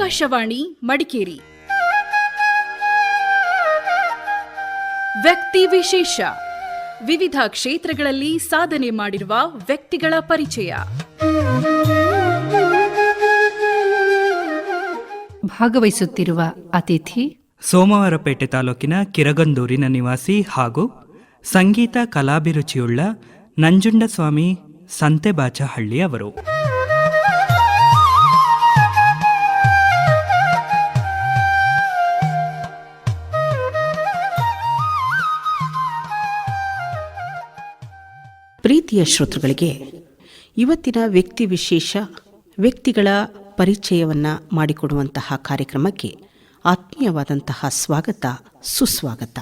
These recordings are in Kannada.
ಆಕಾಶವಾಣಿ ಮಡಿಕೇರಿ. ವ್ಯಕ್ತಿ ವಿಶೇಷ. ವಿವಿಧ ಕ್ಷೇತ್ರಗಳಲ್ಲಿ ಸಾಧನೆ ಮಾಡಿರುವ ವ್ಯಕ್ತಿಗಳ ಪರಿಚಯ. ಭಾಗವಹಿಸುತ್ತಿರುವ ಅತಿಥಿ ಸೋಮವಾರಪೇಟೆ ತಾಲೂಕಿನ ಕಿರಗಂದೂರಿನ ನಿವಾಸಿ ಹಾಗೂ ಸಂಗೀತ ಕಲಾಭಿರುಚಿಯುಳ್ಳ ನಂಜುಂಡಸ್ವಾಮಿ ಸಂತೆಬಾಚಹಳ್ಳಿ ಅವರು. ಪ್ರೀತಿಯ ಶ್ರೋತೃಗಳಿಗೆ ಇವತ್ತಿನ ವ್ಯಕ್ತಿ ವಿಶೇಷ ವ್ಯಕ್ತಿಗಳ ಪರಿಚಯವನ್ನು ಮಾಡಿಕೊಡುವಂತಹ ಕಾರ್ಯಕ್ರಮಕ್ಕೆ ಆತ್ಮೀಯವಾದಂತಹ ಸ್ವಾಗತ, ಸುಸ್ವಾಗತ.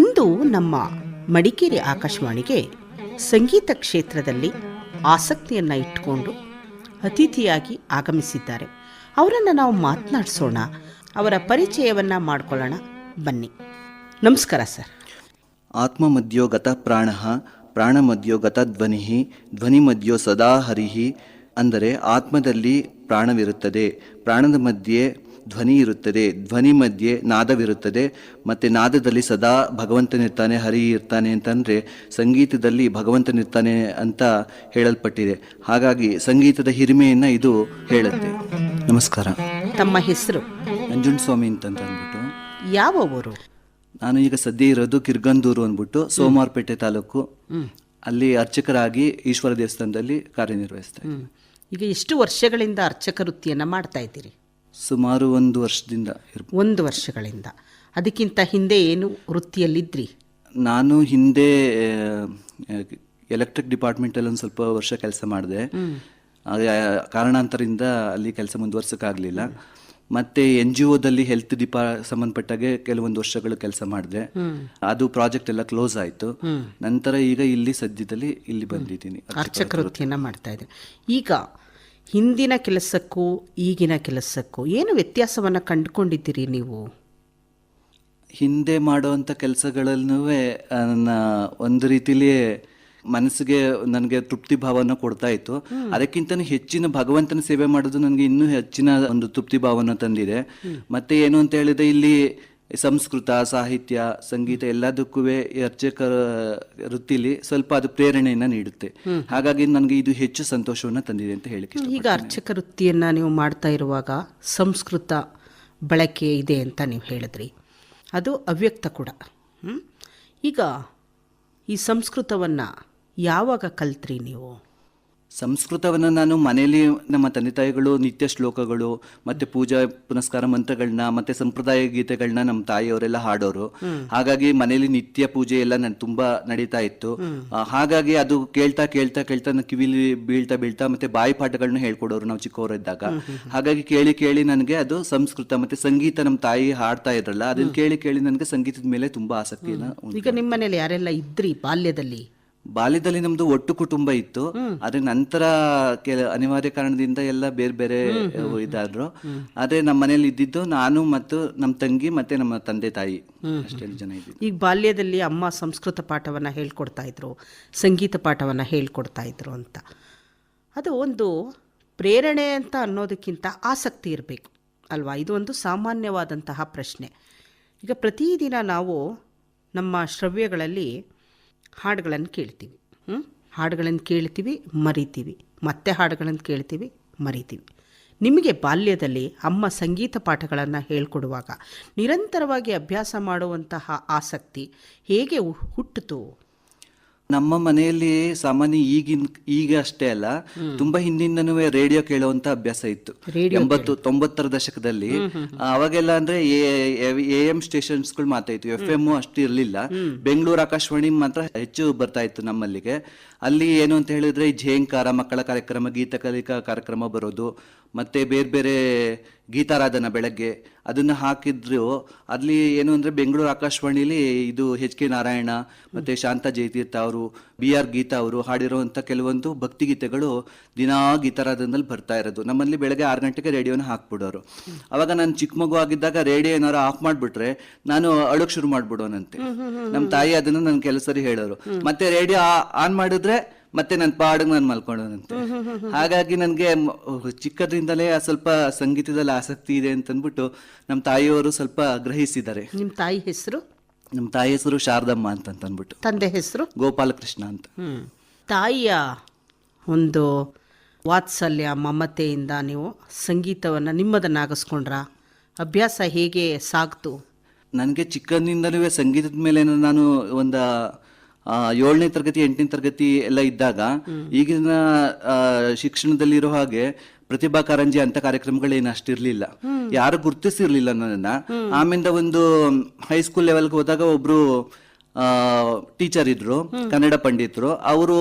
ಇಂದು ನಮ್ಮ ಮಡಿಕೇರಿ ಆಕಾಶವಾಣಿಗೆ ಸಂಗೀತ ಕ್ಷೇತ್ರದಲ್ಲಿ ಆಸಕ್ತಿಯನ್ನು ಇಟ್ಟುಕೊಂಡು ಅತಿಥಿಯಾಗಿ ಆಗಮಿಸಿದ್ದಾರೆ. ಅವರನ್ನು ನಾವು ಮಾತನಾಡಿಸೋಣ, ಅವರ ಪರಿಚಯವನ್ನು ಮಾಡಿಕೊಳ್ಳೋಣ. ಬನ್ನಿ. ನಮಸ್ಕಾರ ಸರ್. ಆತ್ಮಮಧ್ಯ ಗತ ಪ್ರಾಣ, ಪ್ರಾಣಮಧ್ಯ ಗತ ಧ್ವನಿ, ಧ್ವನಿಮಧ್ಯ ಸದಾ ಹರಿಹಿ. ಅಂದರೆ ಆತ್ಮದಲ್ಲಿ ಪ್ರಾಣವಿರುತ್ತದೆ, ಪ್ರಾಣದ ಮಧ್ಯೆ ಧ್ವನಿ ಇರುತ್ತದೆ, ಧ್ವನಿ ಮಧ್ಯೆ ನಾದವಿರುತ್ತದೆ, ಮತ್ತು ನಾದದಲ್ಲಿ ಸದಾ ಭಗವಂತನಿರ್ತಾನೆ, ಹರಿ ಇರ್ತಾನೆ ಅಂತಂದರೆ ಸಂಗೀತದಲ್ಲಿ ಭಗವಂತನಿರ್ತಾನೆ ಅಂತ ಹೇಳಲ್ಪಟ್ಟಿದೆ. ಹಾಗಾಗಿ ಸಂಗೀತದ ಹಿರಿಮೆಯನ್ನು ಇದು ಹೇಳುತ್ತೆ. ನಮಸ್ಕಾರ. ತಮ್ಮ ಹೆಸರು? ನಂಜುಂಡಸ್ವಾಮಿ ಅಂತಂದ್ಬಿಟ್ಟು. ಯಾವ ಊರು? ನಾನು ಈಗ ಸದ್ಯ ಇರೋದು ಕಿರ್ಗಂದೂರು ಅಂದ್ಬಿಟ್ಟು ಸೋಮವಾರಪೇಟೆ ತಾಲೂಕು. ಅಲ್ಲಿ ಅರ್ಚಕರಾಗಿ ಈಶ್ವರ ದೇವಸ್ಥಾನದಲ್ಲಿ ಕಾರ್ಯನಿರ್ವಹಿಸ್ತಾ ಇದ್ದೀನಿ. ಈಗ ಎಷ್ಟು ವರ್ಷಗಳಿಂದ ಅರ್ಚಕ ವೃತ್ತಿಯನ್ನು ಮಾಡ್ತಾ ಇದ್ದೀರಿ? ಸುಮಾರು 1 ವರ್ಷದಿಂದ. 1 ವರ್ಷಗಳಿಂದ. ಅದಕ್ಕಿಂತ ಹಿಂದೆ ಏನು ವೃತ್ತಿಯಲ್ಲಿದ್ರಿ? ನಾನು ಹಿಂದೆ ಎಲೆಕ್ಟ್ರಿಕ್ ಡಿಪಾರ್ಟ್ಮೆಂಟಲ್ಲಿ ಒಂದು ಸ್ವಲ್ಪ ವರ್ಷ ಕೆಲಸ ಮಾಡಿದೆ. ಕಾರಣಾಂತರದಿಂದ ಅಲ್ಲಿ ಕೆಲಸ ಮುಂದುವರ್ಸೋಕ್ಕಾಗಲಿಲ್ಲ. ಮತ್ತು NGOದಲ್ಲಿ ಹೆಲ್ತ್ ಸಂಬಂಧಪಟ್ಟಾಗೆ ಕೆಲವೊಂದು ವರ್ಷಗಳು ಕೆಲಸ ಮಾಡಿದೆ. ಅದು ಪ್ರಾಜೆಕ್ಟ್ ಎಲ್ಲ ಕ್ಲೋಸ್ ಆಯಿತು. ನಂತರ ಈಗ ಇಲ್ಲಿ ಸದ್ಯದಲ್ಲಿ ಇಲ್ಲಿ ಬಂದಿದ್ದೀನಿ, ಅರ್ಚಕ ವೃತ್ತಿಯನ್ನು ಮಾಡ್ತಾ ಇದ್ದೀನಿ. ಈಗ ಹಿಂದಿನ ಕೆಲಸಕ್ಕೂ ಈಗಿನ ಕೆಲಸಕ್ಕೂ ಏನು ವ್ಯತ್ಯಾಸವನ್ನು ಕಂಡುಕೊಂಡಿದ್ದೀರಿ ನೀವು? ಹಿಂದೆ ಮಾಡುವಂಥ ಕೆಲಸಗಳಲ್ಲೂ ನನ್ನ ಒಂದು ರೀತಿಲಿ ಮನಸ್ಸಿಗೆ ನನಗೆ ತೃಪ್ತಿ ಭಾವನ ಕೊಡ್ತಾ ಇತ್ತು. ಅದಕ್ಕಿಂತ ಹೆಚ್ಚಿನ ಭಗವಂತನ ಸೇವೆ ಮಾಡೋದು ನನಗೆ ಇನ್ನೂ ಹೆಚ್ಚಿನ ಒಂದು ತೃಪ್ತಿ ಭಾವನ ತಂದಿದೆ. ಮತ್ತೆ ಏನು ಅಂತ ಹೇಳಿದ್ರೆ, ಇಲ್ಲಿ ಸಂಸ್ಕೃತ, ಸಾಹಿತ್ಯ, ಸಂಗೀತ ಎಲ್ಲದಕ್ಕೂ ಅರ್ಚಕರ ವೃತ್ತಿಲಿ ಸ್ವಲ್ಪ ಅದು ಪ್ರೇರಣೆಯನ್ನು ನೀಡುತ್ತೆ. ಹಾಗಾಗಿ ನನಗೆ ಇದು ಹೆಚ್ಚು ಸಂತೋಷವನ್ನು ತಂದಿದೆ ಅಂತ ಹೇಳಿಕೆ. ಈಗ ಅರ್ಚಕ ವೃತ್ತಿಯನ್ನು ನೀವು ಮಾಡ್ತಾ ಇರುವಾಗ ಸಂಸ್ಕೃತ ಬಳಕೆ ಇದೆ ಅಂತ ನೀವು ಹೇಳಿದ್ರಿ, ಅದು ಅವ್ಯಕ್ತ ಕೂಡ. ಈಗ ಈ ಸಂಸ್ಕೃತವನ್ನು ಯಾವಾಗ ಕಲ್ತ್ರಿ ನೀವು? ಸಂಸ್ಕೃತವನ್ನು ನಾನು ಮನೆಯಲ್ಲಿ ನಮ್ಮ ತಂದೆ ತಾಯಿಗಳು ನಿತ್ಯ ಶ್ಲೋಕಗಳು ಮತ್ತು ಪೂಜಾ ಪುನಸ್ಕಾರ ಮಂತ್ರಗಳನ್ನ ಮತ್ತು ಸಂಪ್ರದಾಯ ಗೀತೆಗಳನ್ನ ನಮ್ಮ ತಾಯಿಯವರೆಲ್ಲ ಹಾಡೋರು. ಹಾಗಾಗಿ ಮನೆಯಲ್ಲಿ ನಿತ್ಯ ಪೂಜೆ ಎಲ್ಲ ತುಂಬ ನಡೀತಾ ಇತ್ತು. ಹಾಗಾಗಿ ಅದು ಕೇಳ್ತಾ ಕೇಳ್ತಾ ಕೇಳ್ತಾ ನನ್ನ ಕಿವಿಲಿ ಬೀಳ್ತಾ ಮತ್ತೆ ಬಾಯಿ ಪಾಠಗಳನ್ನ ಹೇಳ್ಕೊಡೋರು ನಾವು ಚಿಕ್ಕವರಿದ್ದಾಗ. ಹಾಗಾಗಿ ಕೇಳಿ ಕೇಳಿ ನನಗೆ ಅದು ಸಂಸ್ಕೃತ ಮತ್ತು ಸಂಗೀತ ನಮ್ಮ ತಾಯಿ ಹಾಡ್ತಾ ಇದ್ರಲ್ಲ, ಅದನ್ನ ಕೇಳಿ ಕೇಳಿ ನನಗೆ ಸಂಗೀತದ ಮೇಲೆ ತುಂಬ ಆಸಕ್ತಿಯನ್ನು. ಈಗ ನಿಮ್ಮ ಮನೇಲಿ ಯಾರೆಲ್ಲ ಇದ್ರಿ ಬಾಲ್ಯದಲ್ಲಿ? ಬಾಲ್ಯದಲ್ಲಿ ನಮ್ದು ಒಟ್ಟು ಕುಟುಂಬ ಇತ್ತು. ಆದ್ರೆ ನಂತರ ಅನಿವಾರ್ಯ ಕಾರಣದಿಂದ ಎಲ್ಲ ಬೇರೆ ಬೇರೆ ಇದಾದ್ರು. ಆದ್ರೆ ನಮ್ಮ ಮನೇಲಿ ಇದ್ದಿದ್ದು ನಾನು ಮತ್ತು ನಮ್ಮ ತಂಗಿ ಮತ್ತೆ ನಮ್ಮ ತಂದೆ ತಾಯಿ, ಅಷ್ಟೆಲ್ಲ ಜನ ಇದ್ದಿದ್ದು. ಈಗ ಬಾಲ್ಯದಲ್ಲಿ ಅಮ್ಮ ಸಂಸ್ಕೃತ ಪಾಠವನ್ನು ಹೇಳ್ಕೊಡ್ತಾ ಇದ್ರು, ಸಂಗೀತ ಪಾಠವನ್ನು ಹೇಳ್ಕೊಡ್ತಾ ಇದ್ರು ಅಂತ, ಅದು ಒಂದು ಪ್ರೇರಣೆ ಅಂತ ಅನ್ನೋದಕ್ಕಿಂತ ಆಸಕ್ತಿ ಇರಬೇಕು ಅಲ್ವಾ? ಇದು ಒಂದು ಸಾಮಾನ್ಯವಾದಂತಹ ಪ್ರಶ್ನೆ. ಈಗ ಪ್ರತಿದಿನ ನಾವು ನಮ್ಮ ಶ್ರವ್ಯಗಳಲ್ಲಿ ಹಾಡುಗಳನ್ನು ಕೇಳ್ತೀವಿ, ಹಾಡುಗಳನ್ನು ಕೇಳ್ತೀವಿ, ಮರಿತೀವಿ, ಮತ್ತೆ ಹಾಡುಗಳನ್ನು ಕೇಳ್ತೀವಿ, ಮರಿತೀವಿ. ನಿಮಗೆ ಬಾಲ್ಯದಲ್ಲಿ ಅಮ್ಮ ಸಂಗೀತ ಪಾಠಗಳನ್ನು ಹೇಳ್ಕೊಡುವಾಗ ನಿರಂತರವಾಗಿ ಅಭ್ಯಾಸ ಮಾಡುವಂತಹ ಆಸಕ್ತಿ ಹೇಗೆ ಹುಟ್ಟಿತು? ನಮ್ಮ ಮನೆಯಲ್ಲಿ ಸಾಮಾನ್ಯ ಈಗ ಅಷ್ಟೇ ಅಲ್ಲ, ತುಂಬಾ ಹಿಂದಿಂದನೂ ರೇಡಿಯೋ ಕೇಳುವಂತ ಅಭ್ಯಾಸ ಇತ್ತು. 80-90ರ ದಶಕದಲ್ಲಿ ಅವಾಗೆಲ್ಲ ಅಂದ್ರೆ AM ಸ್ಟೇಷನ್ಸ್ಗಳು ಮಾತ್ರ ಇತ್ತು, FM ಅಷ್ಟು ಇರಲಿಲ್ಲ. ಬೆಂಗಳೂರು ಆಕಾಶವಾಣಿ ಮಾತ್ರ ಹೆಚ್ಚು ಬರ್ತಾ ಇತ್ತು ನಮ್ಮಲ್ಲಿಗೆ. ಅಲ್ಲಿ ಏನು ಅಂತ ಹೇಳಿದ್ರೆ ಈ ಝೇಂಕಾರ, ಮಕ್ಕಳ ಕಾರ್ಯಕ್ರಮ, ಗೀತ ಕಲಿಕಾ ಕಾರ್ಯಕ್ರಮ ಬರೋದು, ಮತ್ತೆ ಬೇರೆ ಬೇರೆ ಗೀತಾರಾಧನ ಬೆಳಗ್ಗೆ ಅದನ್ನು ಹಾಕಿದ್ರು. ಅಲ್ಲಿ ಏನು ಅಂದರೆ ಬೆಂಗಳೂರು ಆಕಾಶವಾಣಿಲಿ ಇದು HK ನಾರಾಯಣ ಮತ್ತು ಶಾಂತಾ ಜಯತೀರ್ಥ ಅವರು, BR ಗೀತಾ ಅವರು ಹಾಡಿರುವಂಥ ಕೆಲವೊಂದು ಭಕ್ತಿಗೀತೆಗಳು ದಿನಾ ಗೀತಾರಾಧನದಲ್ಲಿ ಬರ್ತಾ ಇರೋದು. ನಮ್ಮಲ್ಲಿ ಬೆಳಗ್ಗೆ 6 ಗಂಟೆಗೆ ರೇಡಿಯೋನ ಹಾಕ್ಬಿಡೋರು. ಅವಾಗ ನಾನು ಚಿಕ್ಕ ಮಗು ಆಗಿದ್ದಾಗ ರೇಡಿಯೋ ಏನಾರು ಆಫ್ ಮಾಡಿಬಿಟ್ರೆ ನಾನು ಅಳೋಕೆ ಶುರು ಮಾಡ್ಬಿಡೋನಂತೆ. ನಮ್ಮ ತಾಯಿ ಅದನ್ನು ನನ್ನ ಕೆಲವು ಸರಿ ಹೇಳೋರು. ಮತ್ತೆ ರೇಡಿಯೋ ಆನ್ ಮಾಡಿದ್ರೆ ಮತ್ತೆ ನನ್ನ ಪಾಡಿಗೆ ನಾನು ಮಲ್ಕೊಳ್ಳೋದಂತೆ. ಹಾಗಾಗಿ ನನಗೆ ಚಿಕ್ಕದ್ರಿಂದಲೇ ಸ್ವಲ್ಪ ಸಂಗೀತದಲ್ಲಿ ಆಸಕ್ತಿ ಇದೆ ಅಂತಂದ್ಬಿಟ್ಟು ನಮ್ಮ ತಾಯಿಯವರು ಸ್ವಲ್ಪ ಗ್ರಹಿಸಿದ್ದಾರೆ. ನಿಮ್ಮ ತಾಯಿ ಹೆಸರು? ನಮ್ಮ ತಾಯಿ ಹೆಸರು ಶಾರದಮ್ಮ ಅಂತಂದ್ಬಿಟ್ಟು. ತಂದೆ ಹೆಸರು? ಗೋಪಾಲಕೃಷ್ಣ ಅಂತ. ತಾಯಿಯ ಒಂದು ವಾತ್ಸಲ್ಯ ಮಮತೆಯಿಂದ ನೀವು ಸಂಗೀತವನ್ನು ನಿಮ್ಮದನ್ನಾಗಿಸ್ಕೊಂಡ್ರ? ಅಭ್ಯಾಸ ಹೇಗೆ ಸಾಗ್ತು? ನನಗೆ ಚಿಕ್ಕಂದಿನಿಂದಲೂ ಸಂಗೀತದ ಮೇಲೆ ನಾನು ಒಂದು 7ನೇ ತರಗತಿ 8ನೇ ತರಗತಿ ಎಲ್ಲ ಇದ್ದಾಗ ಈಗಿನ ಶಿಕ್ಷಣದಲ್ಲಿರೋ ಹಾಗೆ ಪ್ರತಿಭಾ ಕಾರಂಜಿ ಅಂತ ಕಾರ್ಯಕ್ರಮಗಳೇನು ಅಷ್ಟಿರ್ಲಿಲ್ಲ, ಯಾರು ಗುರ್ತಿಸಿರ್ಲಿಲ್ಲ ನನ್ನನ್ನ. ಆಮೇಲೆ ಒಂದು ಹೈಸ್ಕೂಲ್ ಲೆವೆಲ್ಗೆ ಹೋದಾಗ ಒಬ್ರು ಟೀಚರ್ ಇದ್ರು, ಕನ್ನಡ ಪಂಡಿತರು. ಅವರು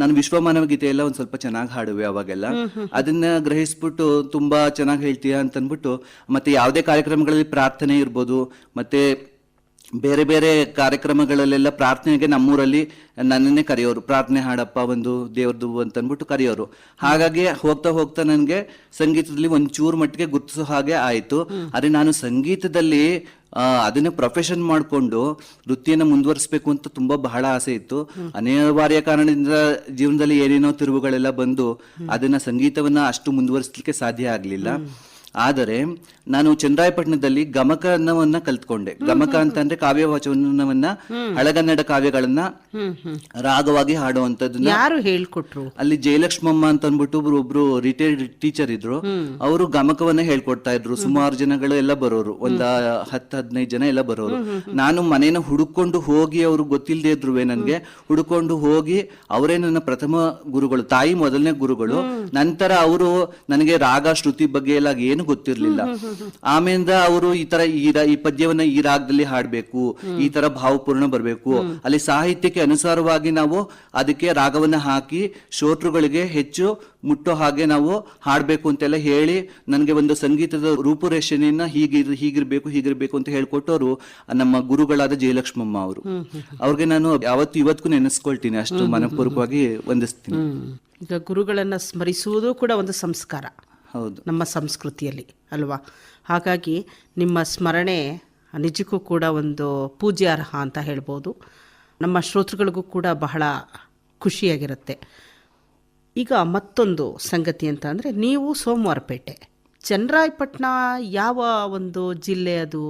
ನಾನು ವಿಶ್ವಮಾನವ ಗೀತೆ ಎಲ್ಲ ಒಂದ್ ಸ್ವಲ್ಪ ಚೆನ್ನಾಗಿ ಹಾಡುವೆ ಅವಾಗೆಲ್ಲ. ಅದನ್ನ ಗ್ರಹಿಸ್ಬಿಟ್ಟು ತುಂಬಾ ಚೆನ್ನಾಗಿ ಹೇಳ್ತೀಯ ಅಂತನ್ಬಿಟ್ಟು, ಮತ್ತೆ ಯಾವುದೇ ಕಾರ್ಯಕ್ರಮಗಳಲ್ಲಿ ಪ್ರಾರ್ಥನೆ ಇರ್ಬೋದು, ಮತ್ತೆ ಬೇರೆ ಬೇರೆ ಕಾರ್ಯಕ್ರಮಗಳಲ್ಲೆಲ್ಲ ಪ್ರಾರ್ಥನೆಗೆ ನಮ್ಮೂರಲ್ಲಿ ನನ್ನನ್ನೇ ಕರೆಯೋರು, ಪ್ರಾರ್ಥನೆ ಹಾಡಪ್ಪ ಒಂದು ದೇವ್ರದು ಅಂತನ್ಬಿಟ್ಟು ಕರೆಯೋರು. ಹಾಗಾಗಿ ಹೋಗ್ತಾ ಹೋಗ್ತಾ ನನಗೆ ಸಂಗೀತದಲ್ಲಿ ಒಂಚೂರು ಮಟ್ಟಿಗೆ ಗುರುತಿಸೋ ಹಾಗೆ ಆಯಿತು. ಆದರೆ ನಾನು ಸಂಗೀತದಲ್ಲಿ ಅದನ್ನ ಪ್ರೊಫೆಷನ್ ಮಾಡಿಕೊಂಡು ವೃತ್ತಿಯನ್ನು ಮುಂದುವರಿಸಬೇಕು ಅಂತ ತುಂಬಾ ಬಹಳ ಆಸೆ ಇತ್ತು. ಅನಿವಾರ್ಯ ಕಾರಣದಿಂದ ಜೀವನದಲ್ಲಿ ಏನೇನೋ ತಿರುವುಗಳೆಲ್ಲ ಬಂದು ಅದನ್ನ ಸಂಗೀತವನ್ನ ಅಷ್ಟು ಮುಂದುವರಿಸಲಿಕ್ಕೆ ಸಾಧ್ಯ ಆಗಲಿಲ್ಲ. ಆದರೆ ನಾನು ಚನ್ನರಾಯಪಟ್ಟಣದಲ್ಲಿ ಗಮಕವನ್ನ ಕಲ್ತ್ಕೊಂಡೆ. ಗಮಕ ಅಂತಂದ್ರೆ ಕಾವ್ಯ ವಾಚನವನ್ನ, ಹಳಗನ್ನಡ ಕಾವ್ಯಗಳನ್ನ ರಾಗವಾಗಿ ಹಾಡುವಂತದ್ದನ್ನ ಯಾರು ಹೇಳ್ಕೊಟ್ರು? ಅಲ್ಲಿ ಜಯಲಕ್ಷ್ಮಮ್ಮ ಅಂತ ಅಂದ್ಬಿಟ್ಟು ಒಬ್ರು ರಿಟೈರ್ಡ್ ಟೀಚರ್ ಇದ್ರು. ಅವರು ಗಮಕವನ್ನ ಹೇಳ್ಕೊಡ್ತಾ ಇದ್ರು. ಸುಮಾರು ಜನಗಳು ಎಲ್ಲ ಬರೋರು, ಒಂದ 10-15 ಜನ ಎಲ್ಲ ಬರೋರು. ನಾನು ಮನೇನ ಹುಡುಕೊಂಡು ಹೋಗಿ, ಅವ್ರು ಗೊತ್ತಿಲ್ಲದೆ ಇದ್ರು ನನ್ಗೆ, ಹುಡುಕೊಂಡು ಹೋಗಿ ಅವರೇ ನನ್ನ ಪ್ರಥಮ ಗುರುಗಳು. ತಾಯಿ ಮೊದಲನೇ ಗುರುಗಳು. ನಂತರ ಅವರು ನನಗೆ ರಾಗ ಶ್ರುತಿ ಬಗ್ಗೆ ಎಲ್ಲ ಏನು ಗೊತ್ತಿರ್ಲಿಲ್ಲ. ಆಮೇಲೆ ಅವರು ಈ ಪದ್ಯವನ್ನ ಈ ರಾಗದಲ್ಲಿ ಹಾಡ್ಬೇಕು, ಈ ತರ ಭಾವಪೂರ್ಣ ಬರ್ಬೇಕು, ಅಲ್ಲಿ ಸಾಹಿತ್ಯಕ್ಕೆ ಅನುಸಾರವಾಗಿ ನಾವು ಅದಕ್ಕೆ ರಾಗವನ್ನ ಹಾಕಿ ಶ್ರೋತೃಗಳಿಗೆ ಹೆಚ್ಚು ಮುಟ್ಟೋ ಹಾಗೆ ನಾವು ಹಾಡ್ಬೇಕು ಅಂತೆಲ್ಲ ಹೇಳಿ ನನಗೆ ಒಂದು ಸಂಗೀತದ ರೂಪುರೇಷೆಯನ್ನ ಹೀಗಿರ್ಬೇಕು ಅಂತ ಹೇಳ್ಕೊಟ್ಟವರು ನಮ್ಮ ಗುರುಗಳಾದ ಜಯಲಕ್ಷ್ಮಮ್ಮ ಅವರು. ಅವ್ರಿಗೆ ನಾನು ಇವತ್ತಿಗೂ ನೆನೆಸ್ಕೊಳ್ತೀನಿ, ಅಷ್ಟು ಮನಪೂರ್ವಕವಾಗಿ ವಂದಿಸ್ತೀನಿ. ಈಗ ಗುರುಗಳನ್ನ ಸ್ಮರಿಸುವುದು ಕೂಡ ಒಂದು ಸಂಸ್ಕಾರ, ಹೌದು, ನಮ್ಮ ಸಂಸ್ಕೃತಿಯಲ್ಲಿ ಅಲ್ವಾ? ಹಾಗಾಗಿ ನಿಮ್ಮ ಸ್ಮರಣೆ ನಿಜಕ್ಕೂ ಕೂಡ ಒಂದು ಪೂಜ್ಯಾರ್ಹ ಅಂತ ಹೇಳ್ಬೋದು. ನಮ್ಮ ಶ್ರೋತೃಗಳಿಗೂ ಕೂಡ ಬಹಳ ಖುಷಿಯಾಗಿರುತ್ತೆ. ಈಗ ಮತ್ತೊಂದು ಸಂಗತಿ ಅಂತ ಅಂದರೆ, ನೀವು ಸೋಮವಾರಪೇಟೆ, ಚನ್ನರಾಯಪಟ್ಟಣ ಯಾವ ಒಂದು ಜಿಲ್ಲೆ ಅದು?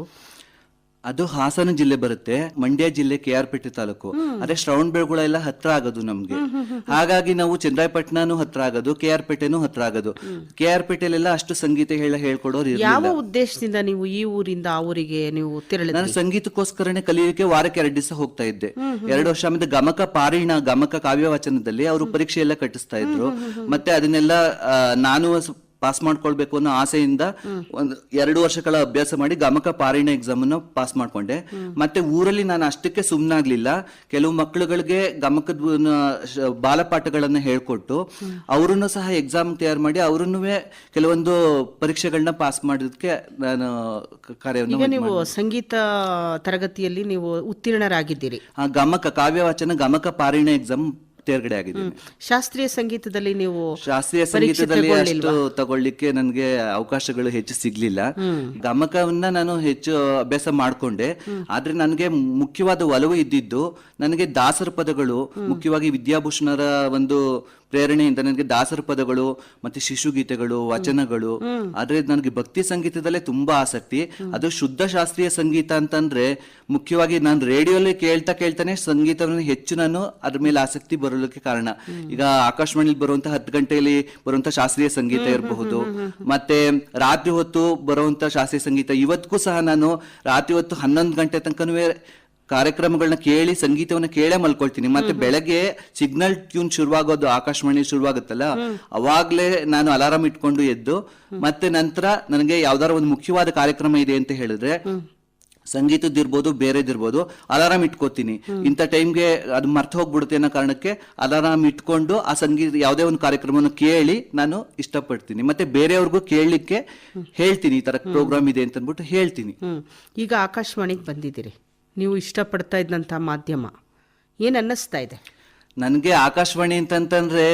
ಅದು ಹಾಸನ ಜಿಲ್ಲೆ ಬರುತ್ತೆ, ಮಂಡ್ಯ ಜಿಲ್ಲೆ KR ಪೇಟೆ ತಾಲೂಕು. ಅದೇ ಶ್ರವಣಬೆಳಗೊಳ ಎಲ್ಲ ಹತ್ರ ಆಗೋದು ನಮ್ಗೆ. ಹಾಗಾಗಿ ನಾವು ಚನ್ನರಾಯಪಟ್ಟಣನೂ ಹತ್ರ ಆಗೋದು, KR ಪೇಟೆನೂ ಹತ್ರ ಆಗೋದು. KR ಪೇಟೆಲೆಲ್ಲ ಅಷ್ಟು ಸಂಗೀತ ಹೇಳ್ಕೊಡೋರು ಇರಲಿಲ್ಲ. ಯಾವ ಉದ್ದೇಶದಿಂದ ನೀವು ಈ ಊರಿಂದ ಆ ಊರಿಗೆ ನೀವು ತೆರಳಿದ್ರಿ? ನಾನು ಸಂಗೀತಕ್ಕೋಸ್ಕರನೇ ಕಲಿಯಲಿಕ್ಕೆ ವಾರಕ್ಕೆ 2 ದಿವಸ ಹೋಗ್ತಾ ಇದ್ದೆ. 2 ವರ್ಷ. ಆಮೇಲೆ ಗಮಕ ಪಾರಿಣ, ಗಮಕ ಕಾವ್ಯವಾಚನದಲ್ಲಿ ಅವರು ಪರೀಕ್ಷೆ ಎಲ್ಲ ಕಟ್ಟಿಸ್ತಾ ಇದ್ರು. ಮತ್ತೆ ಅದನ್ನೆಲ್ಲ ನಾನು ಪಾಸ್ ಮಾಡ್ಕೊಳ್ಬೇಕು ಅನ್ನೋ ಆಸೆಯಿಂದ ಒಂದು 2 ವರ್ಷಗಳ ಅಭ್ಯಾಸ ಮಾಡಿ ಗಮಕ ಪಾರಿಣ ಎಕ್ಸಾಮ್ ಅನ್ನು ಪಾಸ್ ಮಾಡ್ಕೊಂಡೆ. ಮತ್ತೆ ಊರಲ್ಲಿ ನಾನು ಅಷ್ಟಕ್ಕೆ ಸುಮ್ಮನಾಗ್ಲಿಲ್ಲ. ಕೆಲವು ಮಕ್ಕಳುಗಳಿಗೆ ಗಮಕದ ಬಾಲಪಾಠಗಳನ್ನ ಹೇಳ್ಕೊಟ್ಟು ಅವರನ್ನು ಸಹ ಎಕ್ಸಾಮ್ ತಯಾರು ಮಾಡಿ ಅವರನ್ನು ಕೆಲವೊಂದು ಪರೀಕ್ಷೆಗಳನ್ನ ಪಾಸ್ ಮಾಡೋದಕ್ಕೆ ನಾನು ಕಾರ್ಯವನ್ನು. ಈಗ ನೀವು ಸಂಗೀತ ತರಗತಿಯಲ್ಲಿ ನೀವು ಉತ್ತೀರ್ಣರಾಗಿದ್ದೀರಿ. ಗಮಕ ಕಾವ್ಯವಾಚನ ಗಮಕ ಪಾರಿಣ ಎಕ್ಸಾಮ್ ತೇರ್ಗಡೆ ಆಗಿದ್ದೀನಿ. ಶಾಸ್ತ್ರೀಯ ಸಂಗೀತದಲ್ಲಿ ನೀವು? ಶಾಸ್ತ್ರೀಯ ಸಂಗೀತದಲ್ಲಿ ಅಷ್ಟು ತಗೊಳ್ಳಿಕ್ಕೆ ನನಗೆ ಅವಕಾಶಗಳು ಹೆಚ್ಚು ಸಿಗ್ಲಿಲ್ಲ. ಗಮಕವನ್ನ ನಾನು ಹೆಚ್ಚು ಅಭ್ಯಾಸ ಮಾಡ್ಕೊಂಡೆ. ಆದ್ರೆ ನನಗೆ ಮುಖ್ಯವಾದ ಒಲವು ಇದ್ದಿದ್ದು ನನಗೆ ದಾಸರ ಪದಗಳು, ಮುಖ್ಯವಾಗಿ ವಿದ್ಯಾಭೂಷಣರ ಒಂದು ಪ್ರೇರಣೆಯಿಂದ ನನಗೆ ದಾಸರ ಪದಗಳು ಮತ್ತೆ ಶಿಶುಗೀತೆಗಳು, ವಚನಗಳು. ಆದ್ರೆ ನನಗೆ ಭಕ್ತಿ ಸಂಗೀತದಲ್ಲೇ ತುಂಬಾ ಆಸಕ್ತಿ. ಅದು ಶುದ್ಧ ಶಾಸ್ತ್ರೀಯ ಸಂಗೀತ ಅಂತಂದ್ರೆ ಮುಖ್ಯವಾಗಿ ನಾನು ರೇಡಿಯೋಲಿ ಕೇಳ್ತಾನೆ ಸಂಗೀತವನ್ನು ಹೆಚ್ಚು ನಾನು ಅದ್ರ ಮೇಲೆ ಆಸಕ್ತಿ ಬರಲಿಕ್ಕೆ ಕಾರಣ. ಈಗ ಆಕಾಶವಾಣಿಲಿ ಬರುವಂತ 10 ಗಂಟೆಯಲ್ಲಿ ಬರುವಂತ ಶಾಸ್ತ್ರೀಯ ಸಂಗೀತ ಇರಬಹುದು, ಮತ್ತೆ ರಾತ್ರಿ ಹೊತ್ತು ಬರುವಂತ ಶಾಸ್ತ್ರೀಯ ಸಂಗೀತ. ಇವತ್ತಿಗೂ ಸಹ ನಾನು ರಾತ್ರಿ ಹೊತ್ತು 11 ಗಂಟೆ ತನಕನೂ ಕಾರ್ಯಕ್ರಮಗಳನ್ನ ಕೇಳಿ ಸಂಗೀತವನ್ನ ಕೇಳೇ ಮಲ್ಕೊಳ್ತೀನಿ. ಮತ್ತೆ ಬೆಳಗ್ಗೆ ಸಿಗ್ನಲ್ ಟ್ಯೂನ್ ಶುರುವಾಗೋದು, ಆಕಾಶವಾಣಿ ಶುರುವಾಗುತ್ತಲ್ಲ, ಅವಾಗ್ಲೇ ನಾನು ಅಲಾರಾಮ್ ಇಟ್ಕೊಂಡು ಎದ್ದು, ಮತ್ತೆ ನಂತರ ನನಗೆ ಯಾವ್ದಾರ ಒಂದು ಮುಖ್ಯವಾದ ಕಾರ್ಯಕ್ರಮ ಇದೆ ಅಂತ ಹೇಳಿದ್ರೆ, ಸಂಗೀತದಿರ್ಬೋದು ಬೇರೆದಿರ್ಬೋದು, ಅಲಾರಾಮ್ ಇಟ್ಕೋತೀನಿ. ಇಂಥ ಟೈಮ್ಗೆ ಅದು ಮರ್ತು ಹೋಗ್ಬಿಡುತ್ತೆ ಅನ್ನೋ ಕಾರಣಕ್ಕೆ ಅಲಾರಾಮ್ ಇಟ್ಕೊಂಡು ಆ ಸಂಗೀತ ಯಾವುದೇ ಒಂದು ಕಾರ್ಯಕ್ರಮವನ್ನು ಕೇಳಿ ನಾನು ಇಷ್ಟಪಡ್ತೀನಿ. ಮತ್ತೆ ಬೇರೆಯವ್ರಿಗೂ ಕೇಳಲಿಕ್ಕೆ ಹೇಳ್ತೀನಿ, ಈ ತರ ಪ್ರೋಗ್ರಾಮ್ ಇದೆ ಅಂತ ಅಂದ್ಬಿಟ್ಟು ಹೇಳ್ತೀನಿ. ಈಗ ಆಕಾಶವಾಣಿಗೆ ಬಂದಿದ್ದೀರಿ, ನೀವು ಇಷ್ಟಪಡ್ತಾ ಇದ್ದಂಥ ಮಾಧ್ಯಮ ಏನು ಅನ್ನಿಸ್ತಾ ಇದೆ? ನನ್ಗೆ ಆಕಾಶವಾಣಿ ಅಂತಂತಂದ್ರೆ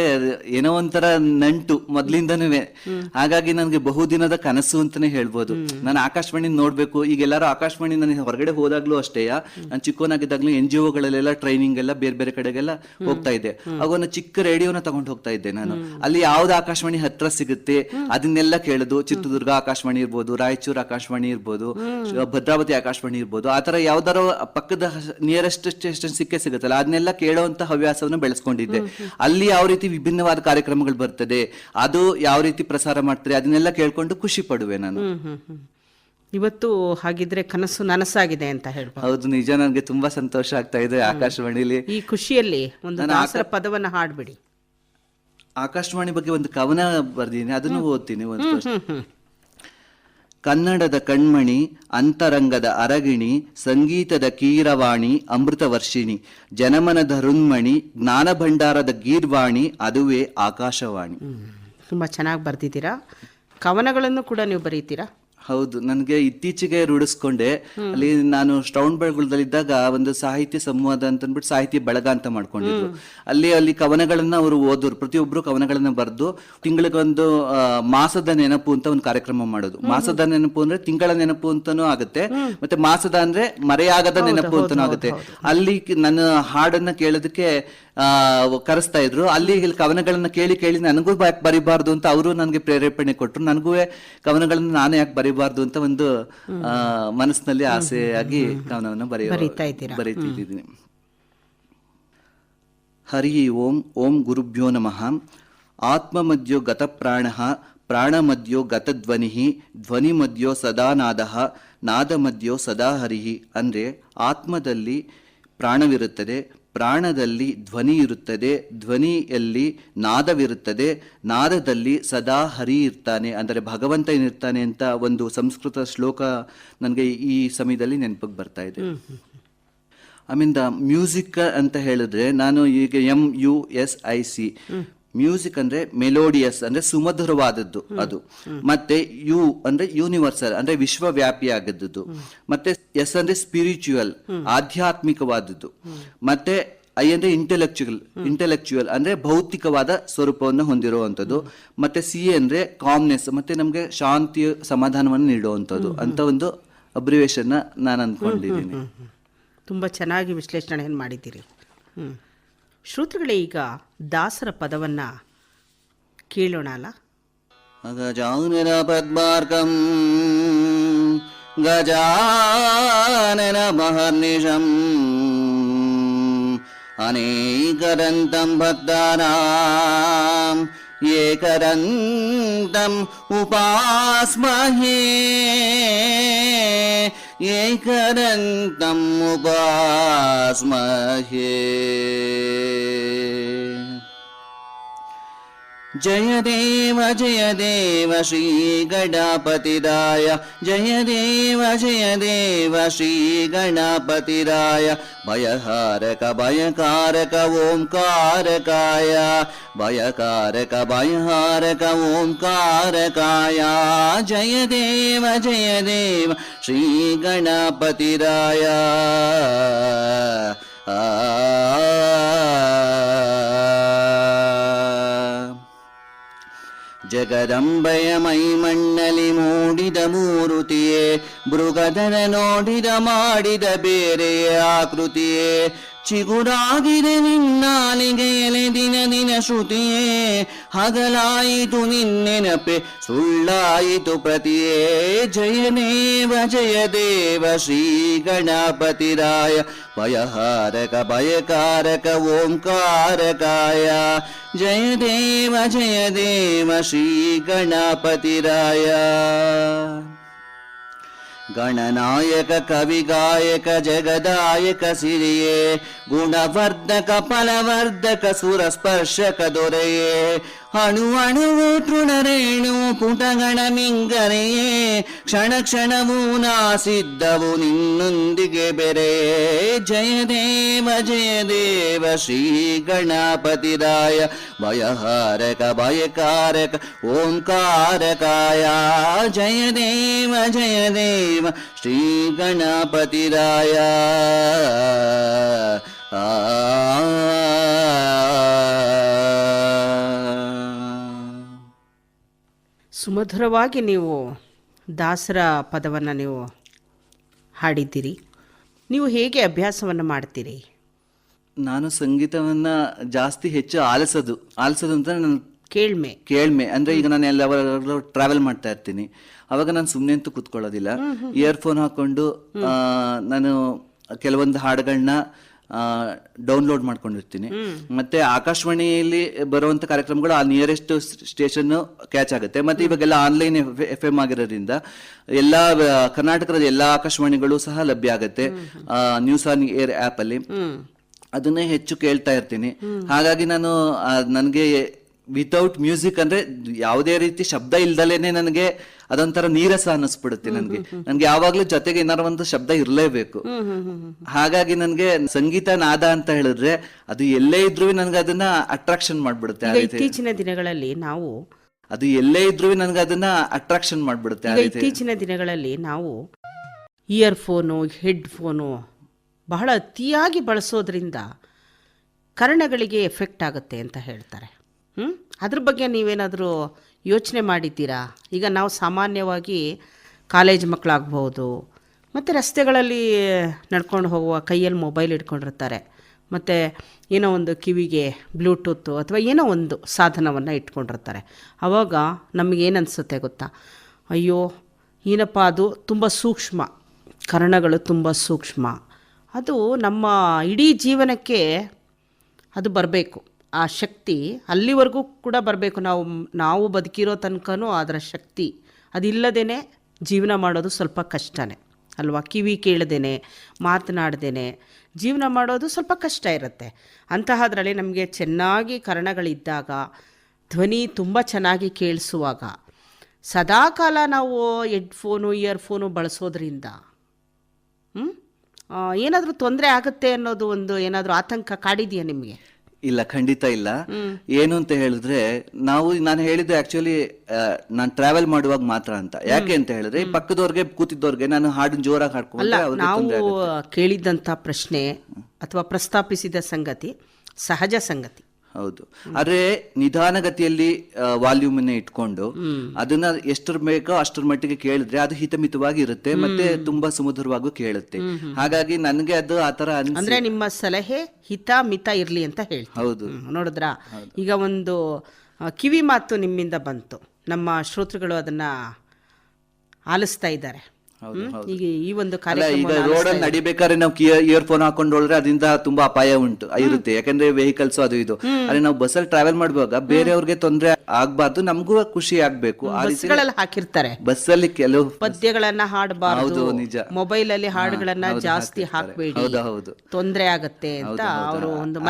ಏನೋ ಒಂಥರ ನಂಟು ಮೊದ್ಲಿಂದನೂ. ಹಾಗಾಗಿ ನನ್ಗೆ ಬಹುದಿನದ ಕನಸು ಅಂತಾನೆ ಹೇಳ್ಬೋದು. ನಾನು ಆಕಾಶವಾಣಿ ನೋಡ್ಬೇಕು. ಈಗ ಎಲ್ಲಾರು ಆಕಾಶವಾಣಿ ನಾನು ಹೊರಗಡೆ ಹೋದಾಗ್ಲೂ ಅಷ್ಟೇ, ನಾನು ಚಿಕ್ಕವನಾಗಿದ್ದಾಗ್ಲೂ NGO ಗಳಲ್ಲೆಲ್ಲ ಟ್ರೈನಿಂಗ್ ಎಲ್ಲ ಬೇರೆ ಬೇರೆ ಕಡೆಗೆಲ್ಲ ಹೋಗ್ತಾ ಇದ್ದೆ. ಆಗ ಒಂದು ಚಿಕ್ಕ ರೇಡಿಯೋನ ತಗೊಂಡು ಹೋಗ್ತಾ ಇದ್ದೆ ನಾನು. ಅಲ್ಲಿ ಯಾವ್ದು ಆಕಾಶವಾಣಿ ಹತ್ರ ಸಿಗುತ್ತೆ ಅದನ್ನೆಲ್ಲ ಕೇಳೋದು. ಚಿತ್ರದುರ್ಗ ಆಕಾಶವಾಣಿ ಇರ್ಬೋದು, ರಾಯಚೂರು ಆಕಾಶವಾಣಿ ಇರ್ಬೋದು, ಭದ್ರಾವತಿ ಆಕಾಶವಾಣಿ ಇರ್ಬೋದು, ಆತರ ಯಾವ್ದಾರ ಪಕ್ಕದ ನಿಯರೆಸ್ಟ್ ಸ್ಟೇಷನ್ ಸಿಗುತ್ತಲ್ಲ ಅದನ್ನೆಲ್ಲ ಕೇಳೋಂತ ಹವ್ಯಾಸವನ್ನು ಬೆಳೆಸ್ಕೊಂಡಿದ್ದೆ. ಅಲ್ಲಿ ಯಾವ ರೀತಿ ವಿಭಿನ್ನವಾದ ಕಾರ್ಯಕ್ರಮಗಳು ಬರ್ತದೆ, ಅದು ಯಾವ ರೀತಿ ಪ್ರಸಾರ ಮಾಡ್ತಾರೆ ಅದನ್ನೆಲ್ಲ ಕೇಳ್ಕೊಂಡು ಖುಷಿ ಪಡುವೆ ನಾನು. ಇವತ್ತು ಹಾಗಿದ್ರೆ ಕನಸು ನನಸಾಗಿದೆ ಅಂತ ಹೇಳ್ಬೋದು. ಹೌದು, ನಿಜ. ನನಗೆ ತುಂಬಾ ಸಂತೋಷ ಆಗ್ತಾ ಇದೆ ಆಕಾಶವಾಣಿಲಿ. ಈ ಖುಷಿಯಲ್ಲಿ ಒಂದು ದಾಸರ ಪದವನ್ನ ಹಾಡ್ಬಿಡಿ. ಆಕಾಶವಾಣಿ ಬಗ್ಗೆ ಒಂದು ಕವನ ಬರ್ದೀನಿ, ಅದನ್ನು ಓದ್ತೀನಿ. ಕನ್ನಡದ ಕಣ್ಮಣಿ, ಅಂತರಂಗದ ಅರಗಿಣಿ, ಸಂಗೀತದ ಕೀರವಾಣಿ, ಅಮೃತ ವರ್ಷಿಣಿ, ಜನಮನದ ಹೃನ್ಮಣಿ, ಜ್ಞಾನ ಭಂಡಾರದ ಗೀರ್ವಾಣಿ, ಅದುವೇ ಆಕಾಶವಾಣಿ. ತುಂಬಾ ಚೆನ್ನಾಗಿ ಬರ್ದಿದ್ದೀರಾ. ಕವನಗಳನ್ನು ಕೂಡ ನೀವು ಬರೀತೀರಾ? ಹೌದು, ನನಗೆ ಇತ್ತೀಚೆಗೆ ರೂಢಿಸ್ಕೊಂಡೆ. ಅಲ್ಲಿ ನಾನು ಶ್ರವಣ ಬೆಳಗೊಳದಲ್ಲಿದ್ದಾಗ ಒಂದು ಸಾಹಿತ್ಯ ಸಂವಾದ ಅಂತ ಅಂದ್ಬಿಟ್ಟು ಸಾಹಿತ್ಯ ಬಳಗ ಅಂತ ಮಾಡ್ಕೊಂಡಿದ್ರು. ಅಲ್ಲಿ ಕವನಗಳನ್ನ ಅವರು ಓದೋರು, ಪ್ರತಿಯೊಬ್ರು ಕವನಗಳನ್ನ ಬರೆದು ತಿಂಗಳಿಗೊಂದು ಮಾಸದ ನೆನಪು ಅಂತ ಒಂದು ಕಾರ್ಯಕ್ರಮ ಮಾಡೋದು. ಮಾಸದ ನೆನಪು ಅಂದ್ರೆ ತಿಂಗಳ ನೆನಪು ಅಂತಾನೂ ಆಗುತ್ತೆ, ಮತ್ತೆ ಮಾಸದ ಅಂದ್ರೆ ಮರೆಯಾಗದ ನೆನಪು ಅಂತಾನೂ ಆಗುತ್ತೆ. ಅಲ್ಲಿ ನನ್ನ ಹಾಡನ್ನ ಕೇಳೋದಕ್ಕೆ ಕರೆಸ್ತಾ ಇದ್ರು. ಅಲ್ಲಿ ಕವನಗಳನ್ನ ಕೇಳಿ ಕೇಳಿ ನನಗೂ ಯಾಕೆ ಬರಿಬಾರ್ದು ಅಂತ ಅವರು ನನಗೆ ಪ್ರೇರೇಪಣೆ ಕೊಟ್ಟರು. ನನಗೂ ಕವನಗಳನ್ನ ನಾನು ಯಾಕೆ ಬರಿಬಾರ್ದು ಅಂತ ಒಂದು ಮನಸ್ಸಿನಲ್ಲಿ ಆಸೆಯಾಗಿ ಕವನವನ್ನು ಬರೀತಿದ್ದೀನಿ. ಹರಿ ಓಂ. ಓಂ ಗುರುಭ್ಯೋ ನಮಃ. ಆತ್ಮಮದ್ಯೋ ಗತ ಪ್ರಾಣಃ, ಪ್ರಾಣಮದ್ಯೋ ಗತಧ್ವನಿ, ಧ್ವನಿ ಮದ್ಯೋ ಸದಾ ನಾದಃ, ನಾದಮದ್ಯೋ ಸದಾ ಹರಿಹಿ. ಅಂದ್ರೆ ಆತ್ಮದಲ್ಲಿ ಪ್ರಾಣವಿರುತ್ತದೆ, ಪ್ರಾಣದಲ್ಲಿ ಧ್ವನಿ ಇರುತ್ತದೆ, ಧ್ವನಿಯಲ್ಲಿ ನಾದವಿರುತ್ತದೆ, ನಾದದಲ್ಲಿ ಸದಾ ಹರಿ ಇರ್ತಾನೆ, ಅಂದರೆ ಭಗವಂತ ಏನಿರ್ತಾನೆ ಅಂತ ಒಂದು ಸಂಸ್ಕೃತ ಶ್ಲೋಕ ನನಗೆ ಈ ಸಮಯದಲ್ಲಿ ನೆನಪಿಗೆ ಬರ್ತಾ ಇದೆ. ಆಮೇಲೆ ಮ್ಯೂಸಿಕ್ ಅಂತ ಹೇಳಿದ್ರೆ ನಾನು ಈಗ MUSIC, ಮ್ಯೂಸಿಕ್ ಅಂದ್ರೆ ಮೆಲೋಡಿಯಸ್ ಅಂದ್ರೆ ಸುಮಧುರವಾದದ್ದು ಅದು. ಮತ್ತೆ ಯು ಅಂದ್ರೆ ಯೂನಿವರ್ಸಲ್ ಅಂದ್ರೆ ವಿಶ್ವವ್ಯಾಪಿ ಆಗದ್ದು. ಮತ್ತೆ ಎಸ್ ಅಂದ್ರೆ ಸ್ಪಿರಿಚುವಲ್ ಆಧ್ಯಾತ್ಮಿಕವಾದದ್ದು. ಮತ್ತೆ ಐ ಅಂದ್ರೆ ಇಂಟೆಲೆಕ್ಚುಯಲ್ ಅಂದ್ರೆ ಭೌತಿಕವಾದ ಸ್ವರೂಪವನ್ನು ಹೊಂದಿರುವಂಥದ್ದು. ಮತ್ತೆ C ಅಂದ್ರೆ ಕಾಮ್ನೆಸ್, ಮತ್ತೆ ನಮ್ಗೆ ಶಾಂತಿ ಸಮಾಧಾನವನ್ನು ನೀಡುವಂಥದ್ದು ಅಂತ ಒಂದು ಅಬ್ರಿವೇಶನ್ ನಾನು ಅಂದ್ಕೊಂಡಿದ್ದೀನಿ. ತುಂಬ ಚೆನ್ನಾಗಿ ವಿಶ್ಲೇಷಣೆಯನ್ನು ಮಾಡಿದ್ದೀರಿ. ಶ್ರೋತೃಗಳೇ, ಈಗ ದಾಸರ ಪದವನ್ನ ಕೇಳೋಣ ಅಲ್ಲ? ಗಜಾನನ ಪದ್ಮಾರ್ಕಂ ಗಜಾನನ ಮಹರ್ನಿಶಂ ಅನೇಕರಂತಂ ಭಕ್ತಾನಾಂ ಏಕರಂತಂ ಉಪಾಸ್ಮಹೇ, ಏಕರಂತಂ ಉಪಾಸ್ಮಹೇ. ಜಯ ದೇವ ಶ್ರೀ ಗಣಪತಿರಾಯ, ಜಯ ದೇವ ಶ್ರೀ ಗಣಪತಿರಾಯ. ಭಯಹಾರಕ ಭಯಕಾರಕ ಓಂಕಾರಕಾಯ, ಭಯಕಾರಕ ಭಯಹಾರಕ ಓಂಕಾರಕಾಯ. ಜಯ ದೇವ ಶ್ರೀ ಗಣಪತಿರಾಯ. ಜಗದಂಬೆಯ ಮೈಮಣ್ಣಲಿ ಮೂಡಿದ ಮೂರುತಿಯೇ, ಮೃಗಧರ ನೋಡಿದ ಮಾಡಿದ ಬೇರೆಯ ಆಕೃತಿಯೇ. ಚಿಗುರಾಗಿದೆ ನಿನ್ನಾಲಿಗೆಯಲೆ ದಿನ ದಿನ ಶ್ರುತಿಯೇ, ಹಗಲಾಯಿತು ನಿನ್ನೆನಪೆ ಸುಳ್ಳಾಯಿತು ಪ್ರತಿಯೇ. ಜಯ ದೇವ ಶ್ರೀ ಗಣಪತಿರಾಯ, ಭಯಹಾರಕ ಭಯಕಾರಕ ಓಂಕಾರಕಾಯ. ಜಯ ದೇವ ಶ್ರೀ ಗಣಪತಿರಾಯ. ಗಣನಾಯಕ ಕವಿಗಾಯಕ ಜಗದಾಯಕ ಸಿರಿಯೇ, ಗುಣವರ್ಧಕ ಫಲವರ್ಧಕ ಸುರಸ್ಪರ್ಶಕ ದೊರೆಯೇ. ಅಣು ಅಣುವು ತೃಣರೇಣು ಪುಟಗಣ ಮಿಂಗರೆಯೇ, ಕ್ಷಣ ಕ್ಷಣವೂ ನಾಸಿದ್ದವು ನಿನ್ನೊಂದಿಗೆ ಬೆರೆಯೇ. ಜಯ ದೇವ ಶ್ರೀ ಗಣಪತಿರಾಯ, ಭಯಹಾರಕ ಭಯಕಾರಕ ಓಂಕಾರಕಾಯ. ಜಯ ದೇವ ಶ್ರೀ ಗಣಪತಿರಾಯ. ಆ ಸುಮಧುರವಾಗಿ ನೀವು ದಾಸರ ಪದವನ್ನು ನೀವು ಹಾಡಿದ್ದೀರಿ. ನೀವು ಹೇಗೆ ಅಭ್ಯಾಸವನ್ನು ಮಾಡ್ತೀರಿ? ನಾನು ಸಂಗೀತವನ್ನ ಜಾಸ್ತಿ ಹೆಚ್ಚು ಆಲಿಸೋದು ಅಂತ ನಾನು ಕೇಳ್ಮೆ ಅಂದ್ರೆ ಈಗ ನಾನು ಎಲ್ಲಾದ್ರೂ ಟ್ರಾವೆಲ್ ಮಾಡ್ತಾ ಇರ್ತೀನಿ, ಅವಾಗ ನಾನು ಸುಮ್ಮನೆ ಅಂತೂ ಕೂತ್ಕೊಳ್ಳೋದಿಲ್ಲ. ಇಯರ್ಫೋನ್ ಹಾಕೊಂಡು ನಾನು ಕೆಲವೊಂದು ಹಾಡುಗಳನ್ನ ಡೌನ್ಲೋಡ್ ಮಾಡ್ಕೊಂಡಿರ್ತೀನಿ. ಮತ್ತೆ ಆಕಾಶವಾಣಿಯಲ್ಲಿ ಬರುವಂತ ಕಾರ್ಯಕ್ರಮಗಳು ಆ ನಿಯರೆಸ್ಟ್ ಸ್ಟೇಷನ್ ಕ್ಯಾಚ್ ಆಗುತ್ತೆ. ಮತ್ತೆ ಇವಾಗೆಲ್ಲ ಆನ್ಲೈನ್ FM ಆಗಿರೋದ್ರಿಂದ ಎಲ್ಲಾ ಕರ್ನಾಟಕದ ಎಲ್ಲಾ ಆಕಾಶವಾಣಿಗಳು ಸಹ ಲಭ್ಯ ಆಗುತ್ತೆ ನ್ಯೂಸ್ ಆನ್ ಏರ್ ಆಪ್ ಅಲ್ಲಿ. ಅದನ್ನೇ ಹೆಚ್ಚು ಕೇಳ್ತಾ ಇರ್ತೀನಿ. ಹಾಗಾಗಿ ನಾನು ನನಗೆ ವಿತೌಟ್ ಮ್ಯೂಸಿಕ್ ಅಂದ್ರೆ ಯಾವುದೇ ರೀತಿ ಶಬ್ದ ಇಲ್ದಲೇನೆ ನನಗೆ ಅದೊಂಥರ ನೀರಸ ಅನ್ನಿಸ್ಬಿಡುತ್ತೆ. ನನ್ಗೆ ಯಾವಾಗ್ಲೂ ಜೊತೆಗೆ ಏನಾರು ಒಂದು ಶಬ್ದ ಇರಲೇಬೇಕು. ಹಾಗಾಗಿ ನನ್ಗೆ ಸಂಗೀತ ನಾದ ಅಂತ ಹೇಳಿದ್ರೆ ಅದು ಎಲ್ಲೇ ಇದ್ರೂ ನನ್ಗೆ ಅದನ್ನ ಅಟ್ರಾಕ್ಷನ್ ಮಾಡ್ಬಿಡುತ್ತೆ. ಇತ್ತೀಚಿನ ದಿನಗಳಲ್ಲಿ ನಾವು ಅದು ಎಲ್ಲೇ ಇದ್ರೂ ನನ್ಗೆ ಅದನ್ನ ಅಟ್ರಾಕ್ಷನ್ ಮಾಡ್ಬಿಡುತ್ತೆ. ಇತ್ತೀಚಿನ ದಿನಗಳಲ್ಲಿ ನಾವು ಇಯರ್ಫೋನು ಹೆಡ್ಫೋನು ಬಹಳ ಅತಿಯಾಗಿ ಬಳಸೋದ್ರಿಂದ ಕರ್ಣಗಳಿಗೆ ಎಫೆಕ್ಟ್ ಆಗುತ್ತೆ ಅಂತ ಹೇಳ್ತಾರೆ. ಅದ್ರ ಬಗ್ಗೆ ನೀವೇನಾದರೂ ಯೋಚನೆ ಮಾಡಿದ್ದೀರಾ? ಈಗ ನಾವು ಸಾಮಾನ್ಯವಾಗಿ ಕಾಲೇಜ್ ಮಕ್ಕಳಾಗ್ಬೋದು, ಮತ್ತು ರಸ್ತೆಗಳಲ್ಲಿ ನಡ್ಕೊಂಡು ಹೋಗುವ ಕೈಯಲ್ಲಿ ಮೊಬೈಲ್ ಇಟ್ಕೊಂಡಿರ್ತಾರೆ, ಮತ್ತು ಏನೋ ಒಂದು ಕಿವಿಗೆ ಬ್ಲೂಟೂತು ಅಥವಾ ಏನೋ ಒಂದು ಸಾಧನವನ್ನು ಇಟ್ಕೊಂಡಿರ್ತಾರೆ. ಆವಾಗ ನಮಗೇನನ್ಸುತ್ತೆ ಗೊತ್ತಾ, ಅಯ್ಯೋ ಏನಪ್ಪ ಅದು ತುಂಬ ಸೂಕ್ಷ್ಮ, ಕರ್ಣಗಳು ತುಂಬ ಸೂಕ್ಷ್ಮ, ಅದು ನಮ್ಮ ಇಡೀ ಜೀವನಕ್ಕೆ ಅದು ಬರಬೇಕು, ಆ ಶಕ್ತಿ ಅಲ್ಲಿವರೆಗೂ ಕೂಡ ಬರಬೇಕು. ನಾವು ಬದುಕಿರೋ ತನಕನೂ ಅದರ ಶಕ್ತಿ ಅದಿಲ್ಲದೇ ಜೀವನ ಮಾಡೋದು ಸ್ವಲ್ಪ ಕಷ್ಟನೇ ಅಲ್ವಾ? ಕಿವಿ ಕೇಳದೇನೆ ಮಾತನಾಡ್ದೇನೆ ಜೀವನ ಮಾಡೋದು ಸ್ವಲ್ಪ ಕಷ್ಟ ಇರುತ್ತೆ. ಅಂತಹದ್ರಲ್ಲಿ ನಮಗೆ ಚೆನ್ನಾಗಿ ಕರ್ಣಗಳಿದ್ದಾಗ, ಧ್ವನಿ ತುಂಬ ಚೆನ್ನಾಗಿ ಕೇಳಿಸುವಾಗ, ಸದಾಕಾಲ ನಾವು ಹೆಡ್ಫೋನು ಇಯರ್ಫೋನು ಬಳಸೋದ್ರಿಂದ ಏನಾದರೂ ತೊಂದರೆ ಆಗುತ್ತೆ ಅನ್ನೋದು ಒಂದು ಏನಾದರೂ ಆತಂಕ ಕಾಡಿದೆಯಾ ನಿಮಗೆ? ಇಲ್ಲ, ಖಂಡಿತ ಇಲ್ಲ. ಏನು ಅಂತ ಹೇಳಿದ್ರೆ ನಾನು ಹೇಳಿದ್ದು ಆಕ್ಚುಲಿ ನಾನು ಟ್ರಾವೆಲ್ ಮಾಡುವಾಗ ಮಾತ್ರ ಅಂತ. ಯಾಕೆ ಅಂತ ಹೇಳಿದ್ರೆ ಈ ಪಕ್ಕದವ್ರಿಗೆ ಕೂತಿದ್ದವ್ರಿಗೆ ನಾನು ಹಾಡಿನ ಜೋರಾಗಿ ಹಾಡ್ಕೊಂಡ್ರೆ ನಾವು ಕೇಳಿದ್ದಂಥ ಪ್ರಶ್ನೆ ಅಥವಾ ಪ್ರಸ್ತಾಪಿಸಿದ ಸಂಗತಿ ಸಹಜ ಸಂಗತಿ. ಹೌದು. ಆದ್ರೆ ನಿಧಾನಗತಿಯಲ್ಲಿ ವಾಲ್ಯೂಮ್ ಅನ್ನ ಇಟ್ಕೊಂಡು ಅದನ್ನ ಎಷ್ಟರ ಬೇಕೋ ಅಷ್ಟರ ಮಟ್ಟಿಗೆ ಕೇಳಿದ್ರೆ ಅದು ಹಿತಮಿತವಾಗಿ ಇರುತ್ತೆ, ಮತ್ತೆ ತುಂಬಾ ಸುಮಧುರವಾಗೂ ಕೇಳುತ್ತೆ. ಹಾಗಾಗಿ ನನಗೆ ಅದು ಆತರ ಅಂದ್ರೆ ನಿಮ್ಮ ಸಲಹೆ ಹಿತ ಮಿತ ಇರ್ಲಿ ಅಂತ ಹೇಳಿ. ಹೌದು. ನೋಡಿದ್ರಾ, ಈಗ ಒಂದು ಕಿವಿ ಮಾತು ನಿಮ್ಮಿಂದ ಬಂತು, ನಮ್ಮ ಶ್ರೋತೃಗಳು ಅದನ್ನ ಆಲಿಸ್ತಾ ಇದ್ದಾರೆ. ಈಗ ಈ ಒಂದು ಈಗ ರೋಡಲ್ಲಿ ನಡಿಬೇಕಾದ್ರೆ ನಾವು ಇಯರ್ಫೋನ್ ಹಾಕೊಂಡು ಹೋದ್ರೆ ಅದರಿಂದ ತುಂಬಾ ಅಪಾಯ ಇರುತ್ತೆ. ಯಾಕಂದ್ರೆ ವೆಹಿಕಲ್ಸ್ ಅದು ಇದು. ಆದ್ರೆ ನಾವು ಬಸ್ಸಲ್ಲಿ ಟ್ರಾವೆಲ್ ಮಾಡುವಾಗ ಬೇರೆಯವ್ರಿಗೆ ತೊಂದರೆ ಆಗ್ಬಾರ್ದು, ನಮಗೂ ಖುಷಿ ಆಗ್ಬೇಕು. ಹಾಕಿರ್ತಾರೆ ಬಸ್ಸಲ್ಲಿ ಕೆಲವು ಪದ್ಯಗಳನ್ನ ಹಾಡಬಾರ್ದು, ಮೊಬೈಲ್ ಅಲ್ಲಿ ಹಾಡುಗಳನ್ನ ಜಾಸ್ತಿ ಹಾಕ್ಬೇಡಿ, ತೊಂದರೆ ಆಗತ್ತೆ ಅಂತ ಅವರು ಒಂದು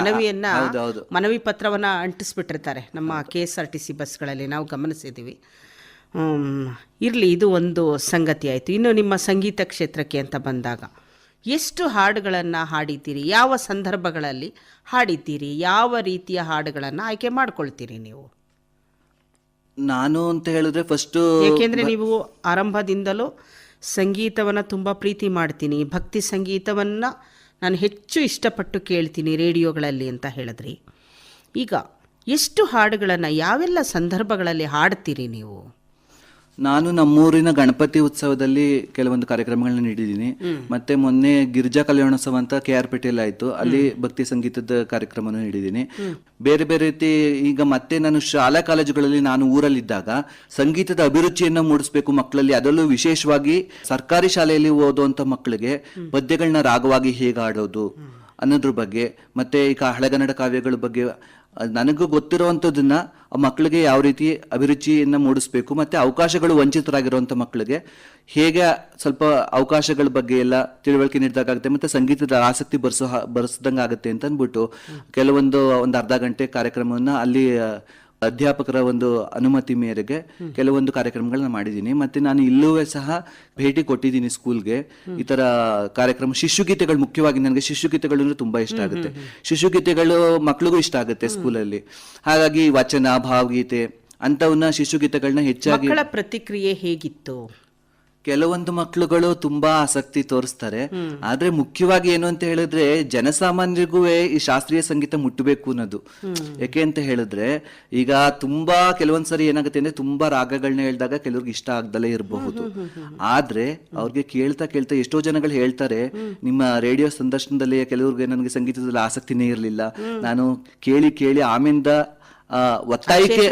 ಮನವಿ ಪತ್ರವನ್ನ ಅಂಟಿಸ್ಬಿಟ್ಟಿರ್ತಾರೆ ನಮ್ಮ KSRTC ಬಸ್ಗಳಲ್ಲಿ, ನಾವು ಗಮನಿಸಿದೀವಿ. ಇರಲಿ, ಇದು ಒಂದು ಸಂಗತಿ ಆಯಿತು. ಇನ್ನು ನಿಮ್ಮ ಸಂಗೀತ ಕ್ಷೇತ್ರಕ್ಕೆ ಅಂತ ಬಂದಾಗ ಎಷ್ಟು ಹಾಡುಗಳನ್ನು ಹಾಡಿದ್ದೀರಿ? ಯಾವ ಸಂದರ್ಭಗಳಲ್ಲಿ ಹಾಡಿದ್ದೀರಿ? ಯಾವ ರೀತಿಯ ಹಾಡುಗಳನ್ನು ಆಯ್ಕೆ ಮಾಡ್ಕೊಳ್ತೀರಿ ನೀವು? ನಾನು ಅಂತ ಹೇಳಿದ್ರೆ ಫಸ್ಟ್, ಏಕೆಂದರೆ ನೀವು ಆರಂಭದಿಂದಲೂ ಸಂಗೀತವನ್ನು ತುಂಬ ಪ್ರೀತಿ ಮಾಡ್ತೀನಿ, ಭಕ್ತಿ ಸಂಗೀತವನ್ನು ನಾನು ಹೆಚ್ಚು ಇಷ್ಟಪಟ್ಟು ಕೇಳ್ತೀನಿ ರೇಡಿಯೋಗಳಲ್ಲಿ ಅಂತ ಹೇಳಿದ್ರಿ. ಈಗ ಎಷ್ಟು ಹಾಡುಗಳನ್ನು ಯಾವೆಲ್ಲ ಸಂದರ್ಭಗಳಲ್ಲಿ ಹಾಡ್ತೀರಿ ನೀವು? ನಾನು ನಮ್ಮೂರಿನ ಗಣಪತಿ ಉತ್ಸವದಲ್ಲಿ ಕೆಲವೊಂದು ಕಾರ್ಯಕ್ರಮಗಳನ್ನ ನೀಡಿದ್ದೀನಿ. ಮತ್ತೆ ಮೊನ್ನೆ ಗಿರಿಜಾ ಕಲ್ಯಾಣೋತ್ಸವ ಅಂತ KR ಪೇಟೆಯಲ್ಲಿ ಆಯ್ತು, ಅಲ್ಲಿ ಭಕ್ತಿ ಸಂಗೀತದ ಕಾರ್ಯಕ್ರಮವನ್ನು ನೀಡಿದ್ದೀನಿ. ಬೇರೆ ಬೇರೆ ರೀತಿ ಈಗ ಮತ್ತೆ ನಾನು ಶಾಲಾ ಕಾಲೇಜುಗಳಲ್ಲಿ ನಾನು ಊರಲ್ಲಿದ್ದಾಗ ಸಂಗೀತದ ಅಭಿರುಚಿಯನ್ನ ಮೂಡಿಸ್ಬೇಕು ಮಕ್ಕಳಲ್ಲಿ, ಅದರಲ್ಲೂ ವಿಶೇಷವಾಗಿ ಸರ್ಕಾರಿ ಶಾಲೆಯಲ್ಲಿ ಓದುವಂತ ಮಕ್ಕಳಿಗೆ ಪದ್ಯಗಳನ್ನ ರಾಗವಾಗಿ ಹೇಗೆ ಆಡೋದು ಅನ್ನೋದ್ರ ಬಗ್ಗೆ, ಮತ್ತೆ ಈಗ ಹಳೆಗನ್ನಡ ಕಾವ್ಯಗಳ ಬಗ್ಗೆ ನನಗೂ ಗೊತ್ತಿರುವಂಥದ್ದನ್ನ ಮಕ್ಕಳಿಗೆ ಯಾವ ರೀತಿ ಅಭಿರುಚಿಯನ್ನ ಮೂಡಿಸ್ಬೇಕು, ಮತ್ತೆ ಅವಕಾಶಗಳು ವಂಚಿತರಾಗಿರುವಂಥ ಮಕ್ಕಳಿಗೆ ಹೇಗೆ ಸ್ವಲ್ಪ ಅವಕಾಶಗಳ ಬಗ್ಗೆ ಎಲ್ಲ ತಿಳುವಳಿಕೆ ನೀಡಿದಾಗುತ್ತೆ, ಮತ್ತೆ ಸಂಗೀತದ ಆಸಕ್ತಿ ಬರ್ಸದಂಗೆ ಆಗುತ್ತೆ ಅಂತ ಅಂದ್ಬಿಟ್ಟು ಒಂದು ಅರ್ಧ ಗಂಟೆ ಕಾರ್ಯಕ್ರಮವನ್ನ ಅಲ್ಲಿ ಅಧ್ಯಾಪಕರ ಒಂದು ಅನುಮತಿ ಮೇರೆಗೆ ಕೆಲವೊಂದು ಕಾರ್ಯಕ್ರಮಗಳನ್ನ ಮಾಡಿದ್ದೀನಿ. ಮತ್ತೆ ನಾನು ಇಲ್ಲೂ ಸಹ ಭೇಟಿ ಕೊಟ್ಟಿದ್ದೀನಿ ಸ್ಕೂಲ್ಗೆ. ಈ ತರ ಕಾರ್ಯಕ್ರಮ, ಶಿಶುಗೀತೆಗಳು, ಮುಖ್ಯವಾಗಿ ನನಗೆ ಶಿಶುಗೀತೆಗಳು ಅಂದ್ರೆ ತುಂಬಾ ಇಷ್ಟ ಆಗುತ್ತೆ. ಶಿಶುಗೀತೆಗಳು ಮಕ್ಳಿಗೂ ಇಷ್ಟ ಆಗುತ್ತೆ ಸ್ಕೂಲಲ್ಲಿ. ಹಾಗಾಗಿ ವಚನ, ಭಾವಗೀತೆ ಅಂತವನ್ನ ಶಿಶುಗೀತೆಗಳನ್ನ ಹೆಚ್ಚಾಗಿ. ಮಕ್ಕಳ ಪ್ರತಿಕ್ರಿಯೆ ಹೇಗಿತ್ತು? ಕೆಲವೊಂದು ಮಕ್ಕಳುಗಳು ತುಂಬಾ ಆಸಕ್ತಿ ತೋರಿಸ್ತಾರೆ. ಆದ್ರೆ ಮುಖ್ಯವಾಗಿ ಏನು ಅಂತ ಹೇಳಿದ್ರೆ ಜನಸಾಮಾನ್ಯರಿಗೂ ಈ ಶಾಸ್ತ್ರೀಯ ಸಂಗೀತ ಮುಟ್ಟಬೇಕು ಅನ್ನೋದು. ಯಾಕೆ ಅಂತ ಹೇಳಿದ್ರೆ ಈಗ ತುಂಬಾ ಕೆಲವೊಂದ್ಸರಿ ಏನಾಗುತ್ತೆ ಅಂದ್ರೆ ತುಂಬಾ ರಾಗಗಳನ್ನ ಹೇಳಿದಾಗ ಕೆಲವ್ರಿಗೆ ಇಷ್ಟ ಆಗ್ದಲೇ ಇರಬಹುದು. ಆದ್ರೆ ಅವ್ರಿಗೆ ಕೇಳ್ತಾ ಕೇಳ್ತಾ ಎಷ್ಟೋ ಜನಗಳು ಹೇಳ್ತಾರೆ, ನಿಮ್ಮ ರೇಡಿಯೋ ಸಂದರ್ಶನದಲ್ಲಿ ಕೆಲವ್ರಿಗೆ ನನಗೆ ಸಂಗೀತದಲ್ಲಿ ಆಸಕ್ತಿನೇ ಇರಲಿಲ್ಲ, ನಾನು ಕೇಳಿ ಕೇಳಿ ಆಮೇಲಿಂದ ಒತ್ತಾಯಕ್ಕೆ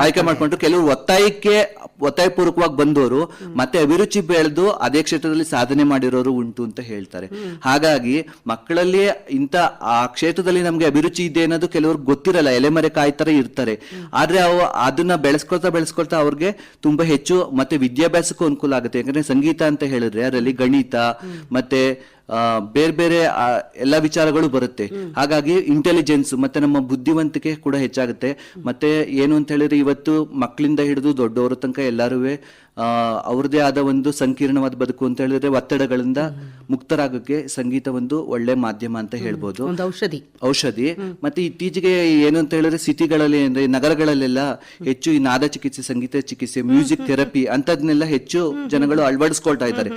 ಆಯ್ಕೆ ಮಾಡ್ಕೊಂಡು ಕೆಲವರು ಒತ್ತಾಯಪೂರ್ವಕವಾಗಿ ಬಂದವರು ಮತ್ತೆ ಅಭಿರುಚಿ ಬೆಳೆದು ಅದೇ ಕ್ಷೇತ್ರದಲ್ಲಿ ಸಾಧನೆ ಮಾಡಿರೋರು ಉಂಟು ಅಂತ ಹೇಳ್ತಾರೆ. ಹಾಗಾಗಿ ಮಕ್ಕಳಲ್ಲಿ ಇಂಥ ಆ ಕ್ಷೇತ್ರದಲ್ಲಿ ನಮ್ಗೆ ಅಭಿರುಚಿ ಇದೆ ಅನ್ನೋದು ಕೆಲವ್ರಿಗೆ ಗೊತ್ತಿರಲ್ಲ, ಎಲೆಮರೆ ಕಾಯ್ತರ ಇರ್ತಾರೆ. ಆದ್ರೆ ಅದನ್ನ ಬೆಳೆಸ್ಕೊಳ್ತಾ ಅವ್ರಿಗೆ ತುಂಬಾ ಹೆಚ್ಚು ಮತ್ತೆ ವಿದ್ಯಾಭ್ಯಾಸಕ್ಕೂ ಅನುಕೂಲ ಆಗುತ್ತೆ. ಯಾಕಂದ್ರೆ ಸಂಗೀತ ಅಂತ ಹೇಳಿದ್ರೆ ಅದರಲ್ಲಿ ಗಣಿತ ಮತ್ತೆ ಬೇರೆ ಬೇರೆ ಎಲ್ಲ ವಿಚಾರಗಳು ಬರುತ್ತೆ. ಹಾಗಾಗಿ ಇಂಟೆಲಿಜೆನ್ಸ್ ಮತ್ತೆ ನಮ್ಮ ಬುದ್ಧಿವಂತಿಕೆ ಕೂಡ ಹೆಚ್ಚಾಗುತ್ತೆ. ಮತ್ತೆ ಏನು ಅಂತ ಹೇಳಿದ್ರೆ ಇವತ್ತು ಮಕ್ಕಳಿಂದ ಹಿಡಿದು ದೊಡ್ಡವರ ತನಕ ಎಲ್ಲರೂ ಅವ್ರದೇ ಆದ ಒಂದು ಸಂಕೀರ್ಣವಾದ ಬದುಕು ಅಂತ ಹೇಳಿದ್ರೆ ಒತ್ತಡಗಳಿಂದ ಮುಕ್ತರಾಗಕ್ಕೆ ಸಂಗೀತ ಒಂದು ಒಳ್ಳೆ ಮಾಧ್ಯಮ ಅಂತ ಹೇಳ್ಬೋದು, ಒಂದು ಔಷಧಿ. ಮತ್ತೆ ಇತ್ತೀಚೆಗೆ ಏನು ಅಂತ ಹೇಳಿದ್ರೆ ಸಿಟಿಗಳಲ್ಲಿ ಅಂದ್ರೆ ನಗರಗಳಲ್ಲೆಲ್ಲ ಹೆಚ್ಚು ಈ ನಾದ ಚಿಕಿತ್ಸೆ, ಸಂಗೀತ ಚಿಕಿತ್ಸೆ, ಮ್ಯೂಸಿಕ್ ಥೆರಪಿ ಅಂತದ್ನೆಲ್ಲ ಹೆಚ್ಚು ಜನಗಳು ಅಳವಡಿಸ್ಕೊಳ್ತಾ ಇದ್ದಾರೆ.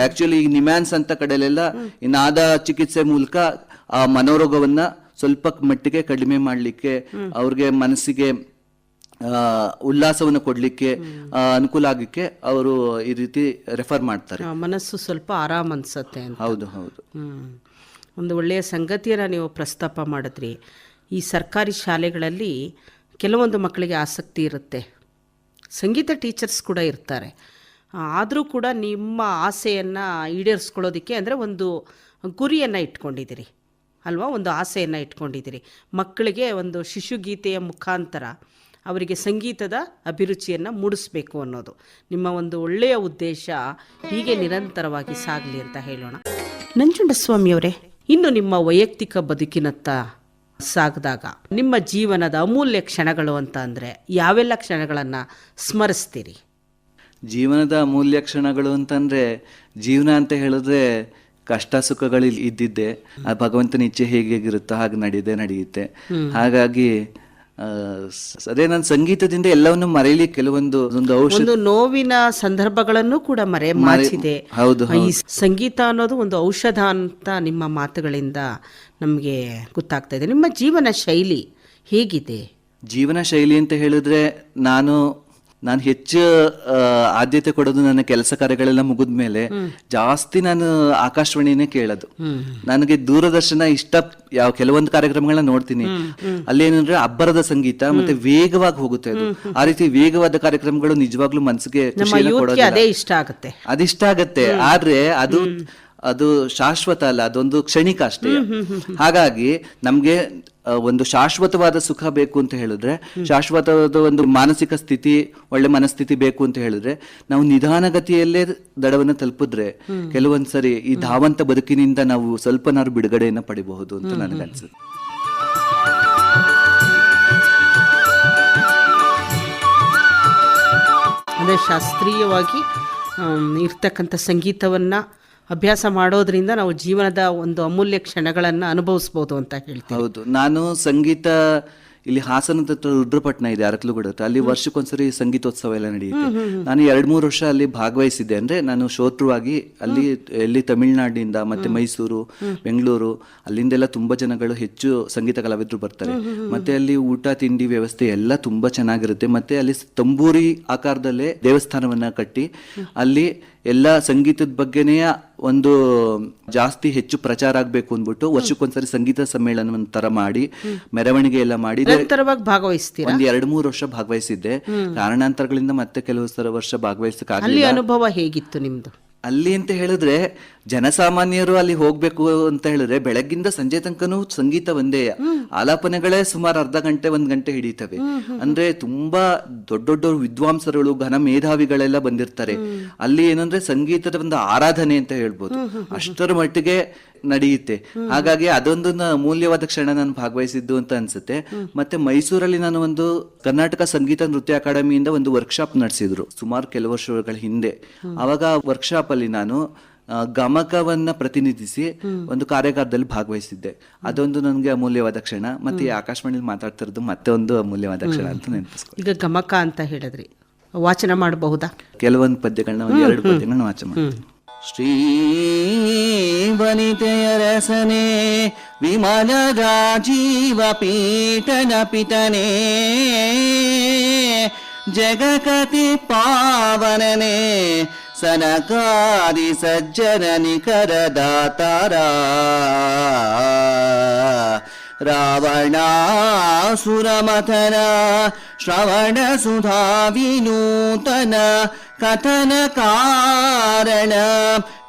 ಆಕ್ಚುಲಿ ಈ ನಿಮ್ಯಾನ್ಸ್ ಅಂತ ಕಡೆಲೆಲ್ಲ ಈ ನಾದ ಚಿಕಿತ್ಸೆ ಮೂಲಕ ಆ ಮನೋರೋಗವನ್ನ ಸ್ವಲ್ಪ ಮಟ್ಟಿಗೆ ಕಡಿಮೆ ಮಾಡ್ಲಿಕ್ಕೆ, ಅವ್ರಿಗೆ ಮನಸ್ಸಿಗೆ ಉಲ್ಲಾಸವನ್ನು ಕೊಡ್ಲಿಕ್ಕೆ ಅನುಕೂಲ ಆಗಕ್ಕೆ ಅವರು ಈ ರೀತಿ ರೆಫರ್ ಮಾಡ್ತಾರೆ. ಮನಸ್ಸು ಸ್ವಲ್ಪ ಆರಾಮ್ ಅನ್ಸತ್ತೆ ಅಂತ. ಹೌದು. ಒಂದು ಒಳ್ಳೆಯ ಸಂಗತಿಯನ್ನು ನೀವು ಪ್ರಸ್ತಾಪ ಮಾಡಿದ್ರಿ. ಈ ಸರ್ಕಾರಿ ಶಾಲೆಗಳಲ್ಲಿ ಕೆಲವೊಂದು ಮಕ್ಕಳಿಗೆ ಆಸಕ್ತಿ ಇರುತ್ತೆ, ಸಂಗೀತ ಟೀಚರ್ಸ್ ಕೂಡ ಇರ್ತಾರೆ. ಆದರೂ ಕೂಡ ನಿಮ್ಮ ಆಸೆಯನ್ನು ಈಡೇರಿಸ್ಕೊಳ್ಳೋದಕ್ಕೆ ಅಂದರೆ ಒಂದು ಗುರಿಯನ್ನು ಇಟ್ಕೊಂಡಿದ್ದೀರಿ ಅಲ್ವಾ, ಒಂದು ಆಸೆಯನ್ನು ಇಟ್ಕೊಂಡಿದ್ದೀರಿ. ಮಕ್ಕಳಿಗೆ ಒಂದು ಶಿಶುಗೀತೆಯ ಮುಖಾಂತರ ಅವರಿಗೆ ಸಂಗೀತದ ಅಭಿರುಚಿಯನ್ನು ಮೂಡಿಸ್ಬೇಕು ಅನ್ನೋದು ನಿಮ್ಮ ಒಂದು ಒಳ್ಳೆಯ ಉದ್ದೇಶ. ಹೀಗೆ ನಿರಂತರವಾಗಿ ಸಾಗಲಿ ಅಂತ ಹೇಳೋಣ. ನಂಜುಂಡಸ್ವಾಮಿಯವರೇ, ಇನ್ನು ನಿಮ್ಮ ವೈಯಕ್ತಿಕ ಬದುಕಿನತ್ತ ಸಾಗಿದಾಗ ನಿಮ್ಮ ಜೀವನದ ಅಮೂಲ್ಯ ಕ್ಷಣಗಳು ಅಂತ ಅಂದರೆ ಯಾವೆಲ್ಲ ಕ್ಷಣಗಳನ್ನು ಸ್ಮರಿಸ್ತೀರಿ? ಜೀವನದ ಅಮೂಲ್ಯ ಕ್ಷಣಗಳು ಅಂತಂದ್ರೆ, ಜೀವನ ಅಂತ ಹೇಳಿದ್ರೆ ಕಷ್ಟ ಸುಖಗಳು ಇದ್ದಿದ್ದೆ, ಆ ಭಗವಂತನ ಇಚ್ಛೆ ಹೇಗಿರುತ್ತೋ ಹಾಗೆ ನಡೆಯುತ್ತೆ. ಹಾಗಾಗಿ ಅದೇ ನಾನು ಸಂಗೀತದಿಂದ ಎಲ್ಲವನ್ನು ಮರೆಯಲಿ ಕೆಲವೊಂದು ಒಂದು ನೋವಿನ ಸಂದರ್ಭಗಳನ್ನು ಕೂಡ ಮರೆಮಾಚಿದೆ. ಈ ಸಂಗೀತ ಅನ್ನೋದು ಒಂದು ಔಷಧ ಅಂತ ನಿಮ್ಮ ಮಾತುಗಳಿಂದ ನಮಗೆ ಗೊತ್ತಾಗ್ತಾ ಇದೆ. ನಿಮ್ಮ ಜೀವನ ಶೈಲಿ ಹೇಗಿದೆ? ಜೀವನ ಶೈಲಿ ಅಂತ ಹೇಳಿದ್ರೆ ನಾನು ಹೆಚ್ಚು ಆದ್ಯತೆ ಕೊಡೋದು ನನ್ನ ಕೆಲಸ ಕಾರ್ಯಗಳೆಲ್ಲ ಮುಗಿದ ಮೇಲೆ ಜಾಸ್ತಿ ನಾನು ಆಕಾಶವಾಣಿನೇ ಕೇಳೋದು. ನನಗೆ ದೂರದರ್ಶನ ಇಷ್ಟ, ಕೆಲವೊಂದು ಕಾರ್ಯಕ್ರಮಗಳನ್ನ ನೋಡ್ತೀನಿ, ಅಲ್ಲೇನಂದ್ರೆ ಅಬ್ಬರದ ಸಂಗೀತ ಮತ್ತೆ ವೇಗವಾಗಿ ಹೋಗುತ್ತೆ ಅದು. ಆ ರೀತಿ ವೇಗವಾದ ಕಾರ್ಯಕ್ರಮಗಳು ನಿಜವಾಗ್ಲೂ ಮನಸ್ಸಿಗೆ ಅದಿಷ್ಟ ಆಗತ್ತೆ. ಆದ್ರೆ ಅದು ಶಾಶ್ವತ ಅಲ್ಲ, ಅದೊಂದು ಕ್ಷಣಿಕ ಅಷ್ಟೇ. ಹಾಗಾಗಿ ನಮ್ಗೆ ಒಂದು ಶಾಶ್ವತವಾದ ಸುಖ ಬೇಕು ಅಂತ ಹೇಳಿದ್ರೆ, ಶಾಶ್ವತವಾದ ಒಂದು ಮಾನಸಿಕ ಸ್ಥಿತಿ, ಒಳ್ಳೆ ಮನಸ್ಥಿತಿ ಬೇಕು ಅಂತ ಹೇಳಿದ್ರೆ ನಾವು ನಿಧಾನಗತಿಯಲ್ಲೇ ದಡವನ್ನು ತಲುಪಿದ್ರೆ ಕೆಲವೊಂದ್ಸರಿ ಈ ಧಾವಂತ ಬದುಕಿನಿಂದ ನಾವು ಸ್ವಲ್ಪನಾರು ಬಿಡುಗಡೆಯನ್ನು ಪಡಿಬಹುದು ಅಂತ ನನಗನ್ಸುತ್ತೆ. ಅಂದರೆ ಶಾಸ್ತ್ರೀಯವಾಗಿ ಇರ್ತಕ್ಕಂಥ ಸಂಗೀತವನ್ನು ಅಭ್ಯಾಸ ಮಾಡೋದ್ರಿಂದ ನಾವು ಜೀವನದ ಒಂದು ಅಮೂಲ್ಯ ಕ್ಷಣಗಳನ್ನು ಅನುಭವಿಸ್ಬೋದು ಅಂತ ಹೇಳ್ತೀವಿ. ಹೌದು. ನಾನು ಸಂಗೀತ ಇಲ್ಲಿ ಹಾಸನದ ರುದ್ರಪಟ್ಟಣ ಇದೆ, ಅರಕಲಗೂಡು ಹತ್ರ, ಅಲ್ಲಿ ವರ್ಷಕ್ಕೊಂದ್ಸರಿ ಸಂಗೀತೋತ್ಸವ ಎಲ್ಲ ನಡೆಯುತ್ತೆ. ನಾನು 2-3 ವರ್ಷ ಅಲ್ಲಿ ಭಾಗವಹಿಸಿದ್ದೆ. ಅಂದ್ರೆ ನಾನು ಶ್ರೋತೃವಾಗಿ ಎಲ್ಲಿ ತಮಿಳುನಾಡಿನಿಂದ ಮತ್ತೆ ಮೈಸೂರು, ಬೆಂಗಳೂರು ಅಲ್ಲಿಂದೆಲ್ಲ ತುಂಬಾ ಜನಗಳು ಹೆಚ್ಚು ಸಂಗೀತ ಕಲಾವಿದರು ಬರ್ತಾರೆ. ಮತ್ತೆ ಅಲ್ಲಿ ಊಟ ತಿಂಡಿ ವ್ಯವಸ್ಥೆ ಎಲ್ಲ ತುಂಬಾ ಚೆನ್ನಾಗಿರುತ್ತೆ. ಮತ್ತೆ ಅಲ್ಲಿ ತಂಬೂರಿ ಆಕಾರದಲ್ಲೇ ದೇವಸ್ಥಾನವನ್ನ ಕಟ್ಟಿ ಅಲ್ಲಿ ಎಲ್ಲ ಸಂಗೀತದ ಬಗ್ಗೆನೇ ಒಂದು ಜಾಸ್ತಿ ಹೆಚ್ಚು ಪ್ರಚಾರ ಆಗ್ಬೇಕು ಅಂದ್ಬಿಟ್ಟು ವರ್ಷಕ್ಕೊಂದ್ಸರಿ ಸಂಗೀತ ಸಮ್ಮೇಳನ ತರ ಮಾಡಿ ಮೆರವಣಿಗೆ ಎಲ್ಲ ಮಾಡಿ ಭಾಗವಹಿಸ್ತೀರಾ? ಒಂದ್ 2-3 ವರ್ಷ ಭಾಗವಹಿಸಿದ್ದೆ. ಕಾರಣಾಂತರಗಳಿಂದ ಮತ್ತೆ ಕೆಲವು ವರ್ಷ ಭಾಗವಹಿಸಕ್ಕಾಗಲಿಲ್ಲ. ಅನುಭವ ಹೇಗಿತ್ತು ನಿಮ್ದು ಅಲ್ಲಿ ಅಂತ ಹೇಳಿದ್ರೆ? ಜನಸಾಮಾನ್ಯರು ಅಲ್ಲಿ ಹೋಗ್ಬೇಕು ಅಂತ ಹೇಳಿದ್ರೆ ಬೆಳಗ್ಗಿಂದ ಸಂಜೆ ತನಕನೂ ಸಂಗೀತ ಒಂದೇ, ಆಲಾಪನೆಗಳೇ ಸುಮಾರು 1/2 ಗಂಟೆ 1 ಗಂಟೆ ಹಿಡಿತವೆ. ಅಂದ್ರೆ ತುಂಬಾ ದೊಡ್ಡ ವಿದ್ವಾಂಸರುಗಳು, ಘನ ಮೇಧಾವಿಗಳೆಲ್ಲ ಬಂದಿರ್ತಾರೆ. ಅಲ್ಲಿ ಏನಂದ್ರೆ ಸಂಗೀತದ ಒಂದು ಆರಾಧನೆ ಅಂತ ಹೇಳ್ಬೋದು, ಅಷ್ಟರ ಮಟ್ಟಿಗೆ ನಡೆಯುತ್ತೆ. ಹಾಗಾಗಿ ಅದೊಂದು ಅಮೂಲ್ಯವಾದ ಕ್ಷಣ ನಾನು ಭಾಗವಹಿಸಿದ್ದು ಅಂತ ಅನ್ಸುತ್ತೆ. ಮತ್ತೆ ಮೈಸೂರಲ್ಲಿ ನಾನು ಒಂದು ಕರ್ನಾಟಕ ಸಂಗೀತ ನೃತ್ಯ ಅಕಾಡೆಮಿಯಿಂದ ಒಂದು ವರ್ಕ್ಶಾಪ್ ನಡೆಸಿದ್ರು ಸುಮಾರು ಕೆಲವು ವರ್ಷಗಳ ಹಿಂದೆ. ಅವಾಗ ವರ್ಕ್ಶಾಪ್ ಅಲ್ಲಿ ನಾನು ಗಮಕವನ್ನ ಪ್ರತಿನಿಧಿಸಿ ಒಂದು ಕಾರ್ಯಕಾರದಲ್ಲಿ ಭಾಗವಹಿಸಿದ್ದೆ. ಅದೊಂದು ನನಗೆ ಅಮೂಲ್ಯವಾದ ಕ್ಷಣ. ಮತ್ತೆ ಆಕಾಶವಾಣಿಯಲ್ಲಿ ಮಾತಾಡ್ತಿರೋದು ಮತ್ತೆ ಒಂದು ಅಮೂಲ್ಯವಾದ ಕ್ಷಣ ಅಂತ ನೆನಪಿಸ್ಕೊ. ಈಗ ಗಮಕ ಅಂತ ಹೇಳಿದ್ರಿ, ವಾಚನ ಮಾಡಬಹುದಾ? ಕೆಲವೊಂದು ಪದ್ಯಗಳನ್ನ, ಒಂದು 2 ಪದ್ಯಗಳನ್ನ ವಾಚನ ಮಾಡ್ತೀನಿ. ಶ್ರೀ ವನಿತೆಯ ರಸನೆ ವಿಮಲ ರಾಜೀವ ಪೀಠನ ಪಿತನೆ ಜಗಕತಿ ಪಾವನನೆ ಸನಕಾದಿ ಸಜ್ಜನ ನಿಖರ ದಾತಾರ ರಾವಣಾಸುರಮಥನ ಶ್ರವಣ ಸುಧಾ ವಿನೂತನ ಕಥನ ಕಾರಣ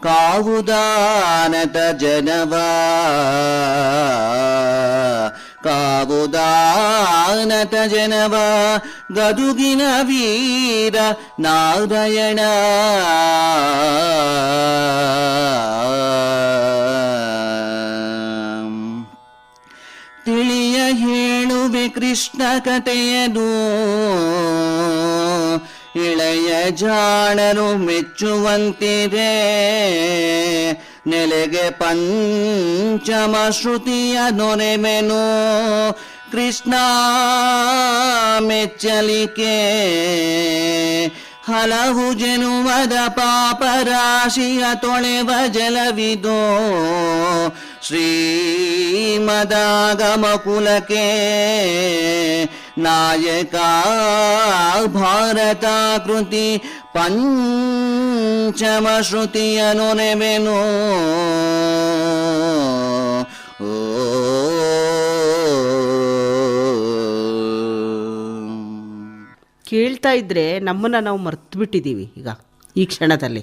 ಕಾವುದಾನತ ಜನವ ಕಾವುದಾನತ ಜನವ ಗದುಗಿನ ವೀರ ನಾರಾಯಣ ತಿಳಿಯ ಹೇಳುವೆ ಕೃಷ್ಣ ಕಥೆಯನು ಇಳೆಯ ಜಾಣರು ಮೆಚ್ಚುವಂತಿದೆ ನೆಲೆಗೆ ಪಂಚಮ ಶ್ರುತಿಯ ನೊರೆಮೆನು ಕೃಷ್ಣ ಮೆಚ್ಚಲಿಕೆ ಹಲವು ಜನುಮದ ಪಾಪರಾಶಿಯ ತೊಳೆವ ಜಲವಿದೋ ಶ್ರೀಮದಾಗಮ ಕುಲಕ್ಕೆ ನಾಯಕ ಭಾರತಾಕೃತಿ ಪಂಚಮ ಶ್ರುತಿಯ ನೊರೆವೆನು ಕೇಳ್ತಾ ಇದ್ರೆ ನಮ್ಮನ್ನ ನಾವು ಮರ್ತು ಬಿಟ್ಟಿದ್ದೀವಿ. ಈಗ ಈ ಕ್ಷಣದಲ್ಲಿ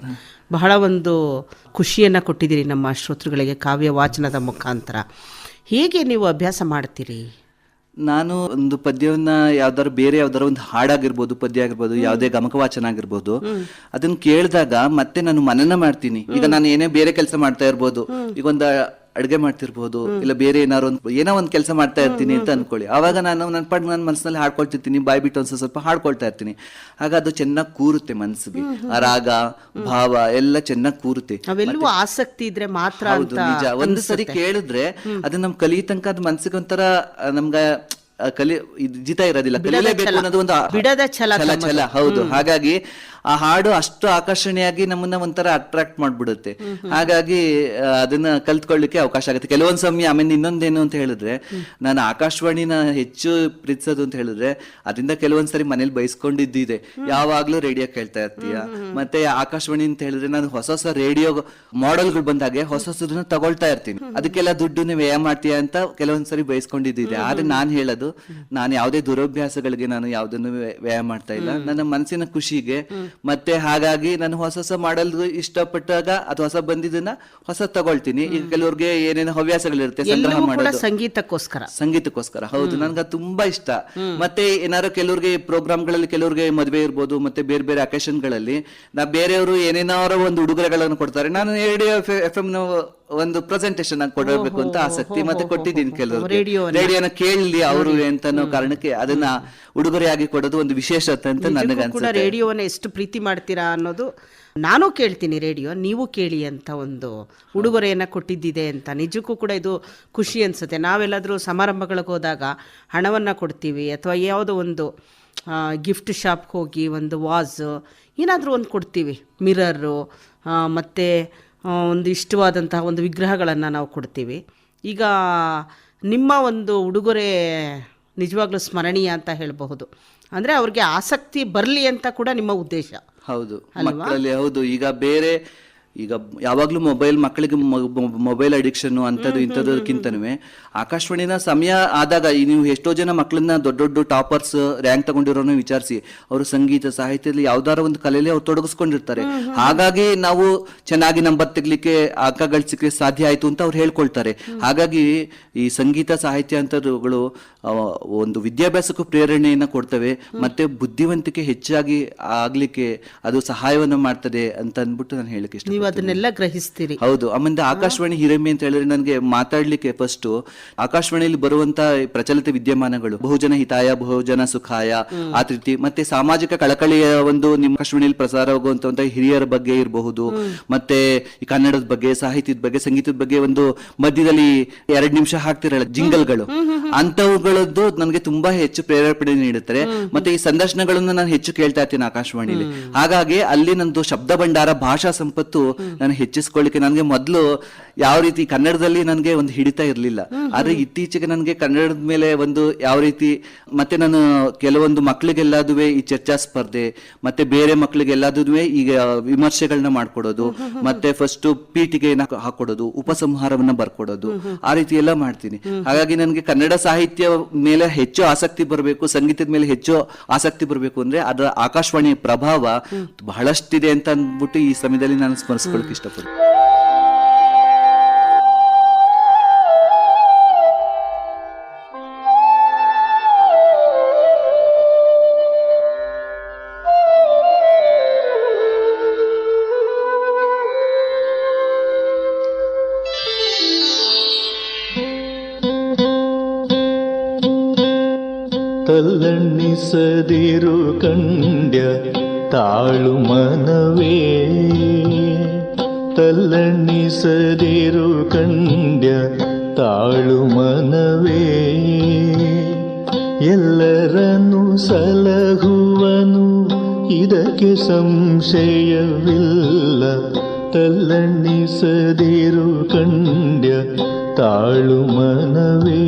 ಬಹಳ ಒಂದು ಖುಷಿಯನ್ನು ಕೊಟ್ಟಿದ್ದೀರಿ ನಮ್ಮ ಶ್ರೋತೃಗಳಿಗೆ ಕಾವ್ಯ ವಾಚನದ ಮುಖಾಂತರ. ಹೇಗೆ ನೀವು ಅಭ್ಯಾಸ ಮಾಡ್ತೀರಿ? ನಾನು ಒಂದು ಪದ್ಯವನ್ನ ಯಾವ್ದಾರು ಒಂದು ಹಾಡಾಗಿರ್ಬೋದು, ಪದ್ಯ ಆಗಿರ್ಬೋದು, ಯಾವುದೇ ಗಮಕ ವಾಚನ ಆಗಿರ್ಬೋದು, ಅದನ್ನ ಕೇಳಿದಾಗ ಮತ್ತೆ ನಾನು ಮನನ ಮಾಡ್ತೀನಿ. ಈಗ ನಾನು ಏನೇ ಬೇರೆ ಕೆಲಸ ಮಾಡ್ತಾ ಇರ್ಬೋದು, ಈಗ ಒಂದು ಅಡುಗೆ ಮಾಡ್ತಿರ್ಬೋದು, ಇಲ್ಲ ಬೇರೆ ಏನೋ ಒಂದು ಕೆಲಸ ಮಾಡ್ತಾ ಇರ್ತೀನಿ ಅಂತ ಅನ್ಕೊಳ್ಳಿ. ಆವಾಗ ನಾನು ನನ್ನ ನನ್ನ ಮನಸ್ಸಿನಲ್ಲಿ ಹಾಡ್ಕೊಳ್ತಿರ್ತೀನಿ, ಬಾಯ್ ಬಿಟ್ಟು ಒಂದು ಸ್ವಲ್ಪ ಹಾಡ್ಕೊಳ್ತಾ ಇರ್ತೀನಿ. ಆಗ ಅದು ಚೆನ್ನಾಗಿ ಕೂರುತ್ತೆ ಮನಸ್ಸಿಗೆ, ಆ ರಾಗ ಭಾವ ಎಲ್ಲ ಚೆನ್ನಾಗಿ ಕೂರುತ್ತೆ. ಅವೆಲ್ಲವೂ ಆಸಕ್ತಿ ಇದ್ರೆ ಮಾತ್ರ. ಹೌದು, ನಿಜ. ಒಂದು ಸರಿ ಕೇಳಿದ್ರೆ ಅದು ನಮ್ ಕಲಿ ತನಕ ಅದು ಮನ್ಸಿಗೆ ಒಂಥರ ನಮ್ಗ ಜಿತ ಇರೋದಿಲ್ಲ, ಕಲಿಯಲೇಬೇಕು ಅನ್ನೋದು ಒಂದು ಬಿಡದ ಛಲ. ಹೌದು. ಹಾಗಾಗಿ ಆ ಹಾಡು ಅಷ್ಟು ಆಕರ್ಷಣೆಯಾಗಿ ನಮ್ಮನ್ನ ಒಂಥರ ಅಟ್ರಾಕ್ಟ್ ಮಾಡ್ಬಿಡುತ್ತೆ. ಹಾಗಾಗಿ ಅದನ್ನ ಕಲ್ತ್ಕೊಳ್ಳಿಕ್ಕೆ ಅವಕಾಶ ಆಗುತ್ತೆ ಕೆಲವೊಂದ್ ಸಮಯ. ಆಮೇಲೆ ಇನ್ನೊಂದೇನು ಅಂತ ಹೇಳಿದ್ರೆ, ನಾನು ಆಕಾಶವಾಣಿನ ಹೆಚ್ಚು ಪ್ರೀತಿಸೋದು ಅಂತ ಹೇಳಿದ್ರೆ, ಅದರಿಂದ ಕೆಲವೊಂದ್ಸರಿ ಮನೇಲಿ ಬಯಸ್ಕೊಂಡಿದ್ದಿದೆ. ಯಾವಾಗ್ಲೂ ರೇಡಿಯೋ ಕೇಳ್ತಾ ಇರ್ತೀಯ, ಮತ್ತೆ ಆಕಾಶವಾಣಿ ಅಂತ ಹೇಳಿದ್ರೆ ನಾನು ಹೊಸ ಹೊಸ ರೇಡಿಯೋ ಮಾಡೆಲ್ಗಳು ಬಂದಾಗೆ ಹೊಸ ಹೊಸದನ್ನ ತಗೊಳ್ತಾ ಇರ್ತೀನಿ. ಅದಕ್ಕೆಲ್ಲ ದುಡ್ಡನ್ನ ವ್ಯಯ ಮಾಡ್ತೀಯ ಅಂತ ಕೆಲವೊಂದ್ಸರಿ ಬಯಸ್ಕೊಂಡಿದ್ದಿದೆ. ಆದ್ರೆ ನಾನ್ ಹೇಳೋದು, ನಾನು ಯಾವುದೇ ದುರಭ್ಯಾಸಗಳಿಗೆ ನಾನು ಯಾವ್ದನ್ನು ವ್ಯಯ ಮಾಡ್ತಾ ಇಲ್ಲ. ನನ್ನ ಮನಸ್ಸಿನ ಖುಷಿಗೆ. ಮತ್ತೆ ಹಾಗಾಗಿ ನಾನು ಹೊಸ ಹೊಸ ಮಾಡಲ್ ಇಷ್ಟಪಟ್ಟಾಗ ಅಥವಾ ಹೊಸ ಬಂದಿದ್ದನ್ನ ಹೊಸ ತಗೊಳ್ತೀನಿ. ಈಗ ಕೆಲವ್ರಿಗೆ ಏನೇನೋ ಹವ್ಯಾಸಗಳಿರುತ್ತೆ, ಸಂಗ್ರಹ ಮಾಡೋದು, ಸಂಗೀತಕ್ಕೋಸ್ಕರ. ಹೌದು, ನನ್ಗೆ ತುಂಬಾ ಇಷ್ಟ. ಮತ್ತೆ ಏನಾದ್ರು ಕೆಲವ್ರಿಗೆ ಪ್ರೋಗ್ರಾಮ್ಗಳಲ್ಲಿ, ಕೆಲವ್ರಿಗೆ ಮದುವೆ ಇರ್ಬೋದು, ಮತ್ತೆ ಬೇರೆ ಬೇರೆ ಅಕೇಶನ್ ಗಳಲ್ಲಿ ಬೇರೆಯವರು ಏನೇನಾರೋ ಒಂದು ಉಡುಗೊರೆಗಳನ್ನು ಕೊಡ್ತಾರೆ. ನಾನು ರೇಡಿಯೋ FM ನ ಒಂದು ಪ್ರೆಸೆಂಟೇಶನ್ ಆಗಿ ಕೊಡಬೇಕು ಅಂತ ಆಸಕ್ತಿ, ಮತ್ತೆ ಕೊಟ್ಟಿದ್ದೀನಿ. ಕೆಲವರು ರೇಡಿಯೋನ ಕೇಳಲಿ ಅವರು ಅಂತನೋ ಕಾರಣಕ್ಕೆ ಅದನ್ನ ಉಡುಗೊರೆಯಾಗಿ ಕೊಡೋದು ಒಂದು ವಿಶೇಷತೆ ಅಂತ ನನಗೆ ಅನ್ಸುತ್ತೆ. ರೇಡಿಯೋನ ಎಷ್ಟು ಪ್ರೀತಿ ಮಾಡ್ತೀರಾ ಅನ್ನೋದು ನಾನು ಕೇಳ್ತೀನಿ. ರೇಡಿಯೋ ನೀವು ಕೇಳಿ ಅಂತ ಒಂದು ಉಡುಗೊರೆಯನ್ನು ಕೊಟ್ಟಿದ್ದಿದೆ ಅಂತ ನಿಜಕ್ಕೂ ಕೂಡ ಇದು ಖುಷಿ ಅನಿಸುತ್ತೆ. ನಾವೆಲ್ಲಾದರೂ ಸಮಾರಂಭಗಳಿಗೆ ಹೋದಾಗ ಹಣವನ್ನು ಕೊಡ್ತೀವಿ, ಅಥವಾ ಯಾವುದೋ ಒಂದು ಗಿಫ್ಟ್ ಶಾಪ್ಗೆ ಹೋಗಿ ಒಂದು ವಾಸ್ ಏನಾದರೂ ಒಂದು ಕೊಡ್ತೀವಿ, ಮಿರರು, ಮತ್ತು ಒಂದು ಇಷ್ಟವಾದಂತಹ ಒಂದು ವಿಗ್ರಹಗಳನ್ನು ನಾವು ಕೊಡ್ತೀವಿ. ಈಗ ನಿಮ್ಮ ಒಂದು ಉಡುಗೊರೆ ನಿಜವಾಗ್ಲೂ ಸ್ಮರಣೀಯ ಅಂತ ಹೇಳಬಹುದು. ಅಂದರೆ ಅವ್ರಿಗೆ ಆಸಕ್ತಿ ಬರಲಿ ಅಂತ ಕೂಡ ನಿಮ್ಮ ಉದ್ದೇಶ. ಹೌದು, ಮಕ್ಕಳಲ್ಲಿ. ಹೌದು, ಈಗ ಯಾವಾಗ್ಲೂ ಮಕ್ಕಳಿಗೆ ಮೊಬೈಲ್ ಅಡಿಕ್ಷನ್ ಅಂತದ್ದು ಇಂಥದಕ್ಕಿಂತನೂ ಆಕಾಶವಾಣಿನ ಸಮಯ ಆದಾಗ ನೀವು ಎಷ್ಟೋ ಜನ ಮಕ್ಕಳನ್ನ ದೊಡ್ಡ ದೊಡ್ಡ ಟಾಪರ್ಸ್ ರ್ಯಾಂಕ್ ತಗೊಂಡಿರೋನು ವಿಚಾರಿಸಿ, ಅವರು ಸಂಗೀತ ಸಾಹಿತ್ಯದಲ್ಲಿ ಯಾವ್ದಾರ ಒಂದು ಕಲೆಯಲ್ಲಿ ಅವ್ರು ತೊಡಗಿಸ್ಕೊಂಡಿರ್ತಾರೆ. ಹಾಗಾಗಿ ನಾವು ಚೆನ್ನಾಗಿ ನಂಬರ್ ತೆಗ್ಲಿಕ್ಕೆ ಅಂಕ ಗಳಿಸಲಿಕ್ಕೆ ಸಾಧ್ಯ ಆಯ್ತು ಅಂತ ಅವ್ರು ಹೇಳ್ಕೊಳ್ತಾರೆ. ಹಾಗಾಗಿ ಈ ಸಂಗೀತ ಸಾಹಿತ್ಯ ಅಂತವುಗಳು ಒಂದು ವಿದ್ಯಾಭ್ಯಾಸಕ್ಕೂ ಪ್ರೇರಣೆಯನ್ನ ಕೊಡ್ತವೆ, ಮತ್ತೆ ಬುದ್ಧಿವಂತಿಕೆ ಹೆಚ್ಚಾಗಿ ಆಗ್ಲಿಕ್ಕೆ ಅದು ಸಹಾಯವನ್ನು ಮಾಡ್ತದೆ ಅಂತ ಅಂದ್ಬಿಟ್ಟು ನಾನು ಹೇಳಕ್ಕೆ ಇಷ್ಟ. ಅದನ್ನೆಲ್ಲ ಗ್ರಹಿಸ್ತೀರಿ. ಹೌದು. ಆಮೇಲೆ ಆಕಾಶವಾಣಿ ಹಿರಿಮೆ ಅಂತ ಹೇಳಿದ್ರೆ ನನಗೆ ಮಾತಾಡ್ಲಿಕ್ಕೆ ಫಸ್ಟ್ ಆಕಾಶವಾಣಿಯಲ್ಲಿ ಬರುವಂತ ಪ್ರಚಲಿತ ವಿದ್ಯಮಾನಗಳು, ಬಹುಜನ ಹಿತಾಯ ಬಹುಜನ ಸುಖಾಯ ಆ ರೀತಿ, ಮತ್ತೆ ಸಾಮಾಜಿಕ ಕಳಕಳಿಯ ಒಂದು ನಿಮ್ಮ ಆಕಾಶವಾಣಿಯಲ್ಲಿ ಪ್ರಸಾರವಾಗುವಂತ ಹಿರಿಯರ ಬಗ್ಗೆ ಇರಬಹುದು, ಮತ್ತೆ ಈ ಕನ್ನಡದ ಬಗ್ಗೆ, ಸಾಹಿತ್ಯದ ಬಗ್ಗೆ, ಸಂಗೀತದ ಬಗ್ಗೆ ಒಂದು ಮಧ್ಯದಲ್ಲಿ 2 ನಿಮಿಷ ಹಾಕ್ತಿರಲ್ಲ ಜಿಂಗಲ್ಗಳು, ಅಂತವುಗಳದ್ದು ನನಗೆ ತುಂಬಾ ಹೆಚ್ಚು ಪ್ರೇರೇಪಣೆ ನೀಡುತ್ತಾರೆ. ಮತ್ತೆ ಈ ಸಂದರ್ಶನಗಳನ್ನು ನಾನು ಹೆಚ್ಚು ಕೇಳ್ತಾ ಇರ್ತೀನಿ ಆಕಾಶವಾಣಿಲಿ. ಹಾಗಾಗಿ ಅಲ್ಲಿ ನಂದು ಶಬ್ದ ಭಂಡಾರ, ಭಾಷಾ ಸಂಪತ್ತು ನಾನು ಹೆಚ್ಚಿಸ್ಕೊಳ್ಳಿಕ್ಕೆ ನನಗೆ ಮೊದಲು ಯಾವ ರೀತಿ ಕನ್ನಡದಲ್ಲಿ ನನಗೆ ಒಂದು ಹಿಡಿತ ಇರಲಿಲ್ಲ. ಆದ್ರೆ ಇತ್ತೀಚೆಗೆ ನನಗೆ ಕನ್ನಡದ ಮೇಲೆ ಒಂದು ಯಾವ ರೀತಿ, ಮತ್ತೆ ನಾನು ಕೆಲವೊಂದು ಮಕ್ಕಳಿಗೆಲ್ಲಾದುವೆ ಈ ಚರ್ಚಾ ಸ್ಪರ್ಧೆ, ಮತ್ತೆ ಬೇರೆ ಮಕ್ಕಳಿಗೆಲ್ಲಾದುವೆ ಈಗ ವಿಮರ್ಶೆಗಳನ್ನ ಮಾಡ್ಕೊಡೋದು, ಮತ್ತೆ ಫಸ್ಟ್ ಪೀಠಿಗೆಯನ್ನ ಹಾಕೊಡೋದು, ಉಪಸಂಹಾರವನ್ನ ಬರ್ಕೊಡೋದು, ಆ ರೀತಿ ಎಲ್ಲ ಮಾಡ್ತೀನಿ. ಹಾಗಾಗಿ ನನಗೆ ಕನ್ನಡ ಸಾಹಿತ್ಯ ಮೇಲೆ ಹೆಚ್ಚು ಆಸಕ್ತಿ ಬರಬೇಕು, ಸಂಗೀತದ ಮೇಲೆ ಹೆಚ್ಚು ಆಸಕ್ತಿ ಬರಬೇಕು ಅಂದ್ರೆ ಅದರ ಆಕಾಶವಾಣಿಯ ಪ್ರಭಾವ ಬಹಳಷ್ಟಿದೆ ಅಂತ ಅಂದ್ಬಿಟ್ಟು ಈ ಸಮಯದಲ್ಲಿ ನಾನು ಸ್ಮರಿಸ್ಕೊಳ್ಳಕ್ಕೆ ಇಷ್ಟಪಡ್ತೀನಿ. ತಲ್ಲಣಿಸದಿರು ಕಂಡ್ಯ ತಾಳು ಮನವೇ, ತಲ್ಲಣಿಸದಿರು ಕಂಡ್ಯ ತಾಳು ಮನವೇ, ಎಲ್ಲರನ್ನು ಸಲಹುವನು ಇದಕ್ಕೆ ಸಂಶಯವಿಲ್ಲ, ತಲ್ಲಣಿಸದಿರು ಕಂಡ್ಯ ತಾಳು ಮನವೇ,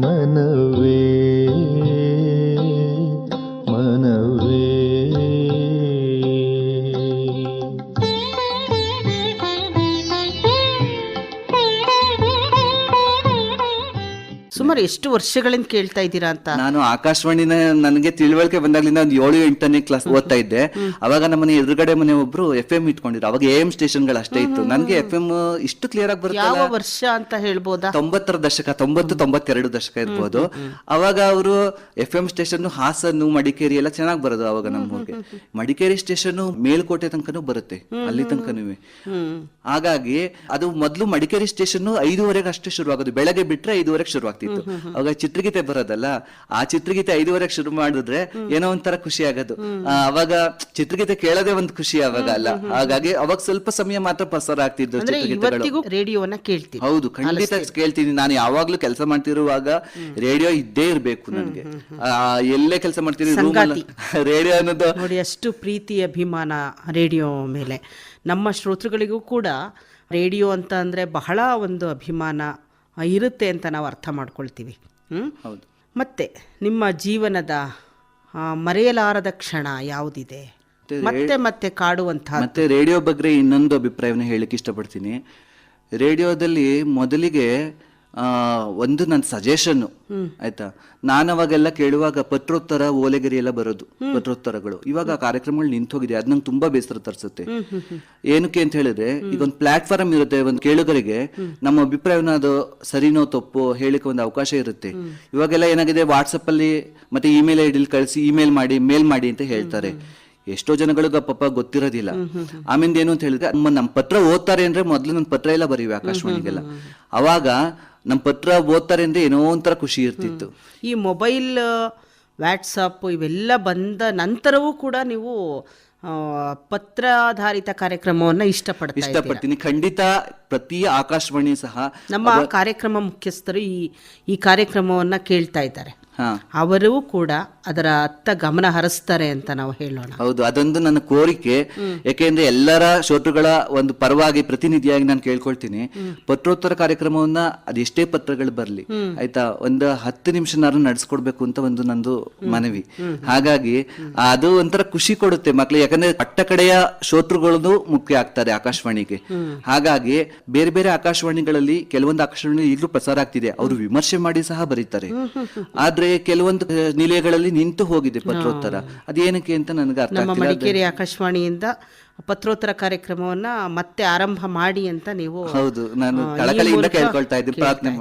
ಮನವೇ ಮನವೇ. ಸುಮಾರು ಎಷ್ಟು ವರ್ಷಗಳಿಂದ ಕೇಳ್ತಾ ಇದ್ದೀರಾ ಅಂತ? ನಾನು ಆಕಾಶವಾಣಿನ ನನಗೆ ತಿಳುವಳಿಕೆ ಬಂದಾಗ್ಲಿಂದ ಒಂದು 7-8ನೇ ಕ್ಲಾಸ್ ಓದ್ತಾ ಇದ್ದೆ. ಅವಾಗ ನಮ್ಮನೆ ಎದುರುಗಡೆ ಮನೆ ಒಬ್ರು FM ಇಟ್ಕೊಂಡಿದ್ರು. ಅವಾಗ AM ಸ್ಟೇಷನ್ಗಳು ಅಷ್ಟೇ ಇತ್ತು. ನನಗೆ FM ಇಷ್ಟು ಕ್ಲಿಯರ್ ಆಗಿ ಬರುತ್ತೆ. ಯಾವ ವರ್ಷ ಅಂತ ಹೇಳ್ಬೋದಾ? 90ರ ದಶಕ, 90-92 ದಶಕ ಇರ್ಬೋದು. ಅವಾಗ ಅವರು FM ಸ್ಟೇಷನ್ ಹಾಸನ್ನು, ಮಡಿಕೇರಿ ಎಲ್ಲ ಚೆನ್ನಾಗಿ ಬರೋದು ಅವಾಗ ನಮ್ಮೂರಿಗೆ. ಮಡಿಕೇರಿ ಸ್ಟೇಷನ್ ಮೇಲ್ಕೋಟೆ ತನಕನೂ ಬರುತ್ತೆ, ಅಲ್ಲಿ ತನಕನೂ. ಹಾಗಾಗಿ ಅದು ಮೊದಲು ಮಡಿಕೇರಿ ಸ್ಟೇಷನ್ 5:30 ಅಷ್ಟೇ ಶುರುವಾಗೋದು, ಬೆಳಗ್ಗೆ ಬಿಟ್ರೆ 5:30 ಶುರುವಾಗ್ತಿತ್ತು. ಅವಾಗ ಚಿತ್ರಗೀತೆ ಬರೋದಲ್ಲ, ಆ ಚಿತ್ರಗೀತೆ 5:30 ಶುರು ಮಾಡಿದ್ರೆ ಏನೋ ಒಂಥರ ಖುಷಿ ಆಗೋದು. ಅವಾಗ ಚಿತ್ರಗೀತೆ ಕೇಳೋದೇ ಒಂದು ಖುಷಿ ಅವಾಗ ಅಲ್ಲ. ಹಾಗಾಗಿ ಅವಾಗ ಸ್ವಲ್ಪ ಸಮಯ ಮಾತ್ರ ಪ್ರಸಾರ ಆಗ್ತಿದ್ದು ಚಿತ್ರಗೀತೆಗಳು. ರೇಡಿಯೋನ ಕೇಳ್ತೀನಿ. ಹೌದು, ಖಂಡಿತ ಕೇಳ್ತೀನಿ. ನಾನು ಯಾವಾಗ್ಲೂ ಕೆಲಸ ಮಾಡ್ತಿರುವಾಗ ರೇಡಿಯೋ ಇದ್ದೇ ಇರ್ಬೇಕು ನನಗೆ. ಎಲ್ಲೇ ಕೆಲಸ ಮಾಡ್ತೀನಿ ರೇಡಿಯೋ ಅನ್ನೋದು ನೋಡಿ, ಅಷ್ಟು ಪ್ರೀತಿ ಅಭಿಮಾನ ರೇಡಿಯೋ ಮೇಲೆ. ನಮ್ಮ ಶ್ರೋತೃಗಳಿಗೂ ಕೂಡ ರೇಡಿಯೋ ಅಂತ ಅಂದ್ರೆ ಬಹಳ ಒಂದು ಅಭಿಮಾನ ಇರುತ್ತೆ ಅಂತ ನಾವು ಅರ್ಥ ಮಾಡ್ಕೊಳ್ತೀವಿ. ಹೌದು. ಮತ್ತೆ ನಿಮ್ಮ ಜೀವನದ ಮರೆಯಲಾರದ ಕ್ಷಣ ಯಾವುದಿದೆ, ಮತ್ತೆ ಮತ್ತೆ ಕಾಡುವಂತಹ? ಮತ್ತೆ ರೇಡಿಯೋ ಬಗ್ಗೆ ಇನ್ನೊಂದು ಅಭಿಪ್ರಾಯವನ್ನು ಹೇಳಕ್ಕೆ ಇಷ್ಟಪಡ್ತೀನಿ. ರೇಡಿಯೋದಲ್ಲಿ ಮೊದಲಿಗೆ ಒಂದು ನನ್ನ ಸಜೆಷನ್ ಆಯ್ತಾ, ನಾನು ಅವಾಗೆಲ್ಲ ಕೇಳುವಾಗ ಪತ್ರೋತ್ತರ, ಓಲೆಗಿರಿ ಎಲ್ಲ ಬರೋದು ಪತ್ರೋತ್ತರಗಳು. ಇವಾಗ ಆ ಕಾರ್ಯಕ್ರಮಗಳು ನಿಂತೋಗಿದೆ. ಅದು ನಂಗೆ ತುಂಬಾ ಬೇಸರ ತರಿಸುತ್ತೆ. ಏನಕ್ಕೆ ಅಂತ ಹೇಳಿದ್ರೆ, ಈಗ ಒಂದು ಪ್ಲಾಟ್ಫಾರ್ಮ್ ಇರುತ್ತೆ, ಒಂದು ಕೇಳುಗರಿಗೆ ನಮ್ಮ ಅಭಿಪ್ರಾಯವನ್ನ ಅದು ಸರಿನೋ ತಪ್ಪೋ ಹೇಳಿಕೆ ಒಂದು ಅವಕಾಶ ಇರುತ್ತೆ. ಇವಾಗೆಲ್ಲ ಏನಾಗಿದೆ, ವಾಟ್ಸಪ್ ಅಲ್ಲಿ ಮತ್ತೆ ಇಮೇಲ್ ಐಡಿಲಿ ಕಳಿಸಿ, ಇಮೇಲ್ ಮಾಡಿ, ಮೇಲ್ ಮಾಡಿ ಅಂತ ಹೇಳ್ತಾರೆ. ಎಷ್ಟೋ ಜನಗಳಿಗೆ ಪಾಪ ಗೊತ್ತಿರೋದಿಲ್ಲ. ಆಮೇಲೆ ಏನು ಅಂತ ಹೇಳಿದ್ರೆ, ನಮ್ಮ ಪತ್ರ ಓದ್ತಾರೆ ಅಂದ್ರೆ ಮೊದ್ಲು ನನ್ನ ಪತ್ರ ಎಲ್ಲ ಬರೀವಿ ಆಕಾಶವಾಣಿಗೆಲ್ಲ. ಅವಾಗ ನಮ್ಮ ಪತ್ರ ಓದ್ತಾರೆ ಅಂದ್ರೆ ಏನೋ ಒಂಥರ ಖುಷಿ ಇರ್ತಿತ್ತು. ಈ ಮೊಬೈಲ್, ವ್ಯಾಟ್ಸಪ್ ಇವೆಲ್ಲ ಬಂದ ನಂತರವೂ ಕೂಡ ನೀವು ಪತ್ರಾಧಾರಿತ ಕಾರ್ಯಕ್ರಮವನ್ನ ಇಷ್ಟಪಡ್ತೀನಿ. ಖಂಡಿತ ಪ್ರತಿ ಆಕಾಶವಾಣಿ ಸಹ ನಮ್ಮ ಕಾರ್ಯಕ್ರಮ ಮುಖ್ಯಸ್ಥರು ಈ ಕಾರ್ಯಕ್ರಮವನ್ನ ಕೇಳ್ತಾ ಇದ್ದಾರೆ. ಅವರು ಕೂಡ ಅದರ ಅತ್ತ ಗಮನ ಹರಿಸ್ತಾರೆ ಅಂತ ನಾವು ಹೇಳೋಣ. ಹೌದು, ಅದೊಂದು ನನ್ನ ಕೋರಿಕೆ. ಯಾಕೆಂದ್ರೆ ಎಲ್ಲರ ಶ್ರೋತೃಗಳ ಒಂದು ಪರವಾಗಿ ಪ್ರತಿನಿಧಿಯಾಗಿ ನಾನು ಕೇಳ್ಕೊಳ್ತೀನಿ, ಪತ್ರೋತ್ತರ ಕಾರ್ಯಕ್ರಮವನ್ನ ಅದೆಷ್ಟೇ ಪತ್ರಗಳು ಬರ್ಲಿ ಆಯ್ತಾ, ಒಂದು 10 ನಿಮಿಷನಾರು ನಡೆಸ್ಕೊಡ್ಬೇಕು ಅಂತ ಒಂದು ನಂದು ಮನವಿ. ಹಾಗಾಗಿ ಅದು ಒಂಥರ ಖುಷಿ ಕೊಡುತ್ತೆ ಮಕ್ಳಿಗೆ. ಯಾಕಂದ್ರೆ ಕಟ್ಟ ಕಡೆಯ ಶ್ರೋತೃಗಳು ಮುಖ್ಯ ಆಗ್ತಾರೆ ಆಕಾಶವಾಣಿಗೆ. ಹಾಗಾಗಿ ಬೇರೆ ಬೇರೆ ಆಕಾಶವಾಣಿಗಳಲ್ಲಿ ಕೆಲವೊಂದು ಆಕಾಶವಾಣಿ ಈಗಲೂ ಪ್ರಸಾರ ಆಗ್ತಿದೆ, ಅವರು ವಿಮರ್ಶೆ ಮಾಡಿ ಸಹ ಬರೀತಾರೆ. ಆದ್ರೆ ಕೆಲವೊಂದು ನಿಲಯಗಳಲ್ಲಿ ನಿಂತು ಹೋಗಿದೆ ಪತ್ರೋತ್ತರ. ಅದೇನಕ್ಕೆ ಅಂತ ನನಗೆ ಅರ್ಥ ಆಗ್ತಿಲ್ಲ. ನಮ್ಮ ಮಡಿಕೇರಿ ಆಕಾಶವಾಣಿಯಿಂದ ಪತ್ರೋತ್ತರ ಕಾರ್ಯಕ್ರಮವನ್ನ ಮತ್ತೆ ಆರಂಭ ಮಾಡಿ ಅಂತ ನೀವು. ಹೌದು, ನಾನು ಕಳಕಳಿಯಿಂದ ಕೇಳ್ಕೊಳ್ತಾ ಇದ್ದೀನಿ, ಪ್ರಾರ್ಥನೆ.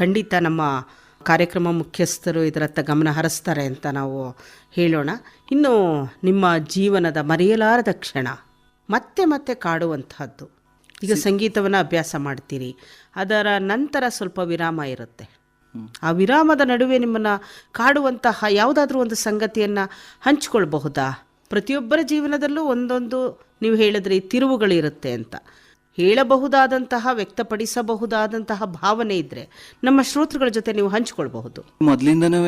ಖಂಡಿತ ನಮ್ಮ ಕಾರ್ಯಕ್ರಮ ಮುಖ್ಯಸ್ಥರು ಇದರತ್ತ ಗಮನ ಹರಿಸ್ತಾರೆ ಅಂತ ನಾವು ಹೇಳೋಣ. ಇನ್ನು ನಿಮ್ಮ ಜೀವನದ ಮರೆಯಲಾರದ ಕ್ಷಣ ಮತ್ತೆ ಮತ್ತೆ ಕಾಡುವಂತಹದ್ದು. ಈಗ ಸಂಗೀತವನ್ನು ಅಭ್ಯಾಸ ಮಾಡ್ತೀರಿ, ಅದರ ನಂತರ ಸ್ವಲ್ಪ ವಿರಾಮ ಇರುತ್ತೆ. ಆ ವಿರಾಮದ ನಡುವೆ ನಿಮ್ಮನ್ನು ಕಾಡುವಂತಹ ಯಾವುದಾದ್ರೂ ಒಂದು ಸಂಗತಿಯನ್ನು ಹಂಚ್ಕೊಳ್ಬಹುದಾ? ಪ್ರತಿಯೊಬ್ಬರ ಜೀವನದಲ್ಲೂ ಒಂದೊಂದು, ನೀವು ಹೇಳಿದ್ರಿ ತಿರುವುಗಳಿರುತ್ತೆ ಅಂತ, ಹೇಳಬಹುದಾದಂತಹ ವ್ಯಕ್ತಪಡಿಸಬಹುದಾದಂತಹ ಭಾವನೆ ಇದ್ದರೆ ನಮ್ಮ ಶ್ರೋತೃಗಳ ಜೊತೆ ನೀವು ಹಂಚ್ಕೊಳ್ಬಹುದು. ಮೊದಲಿಂದನೂ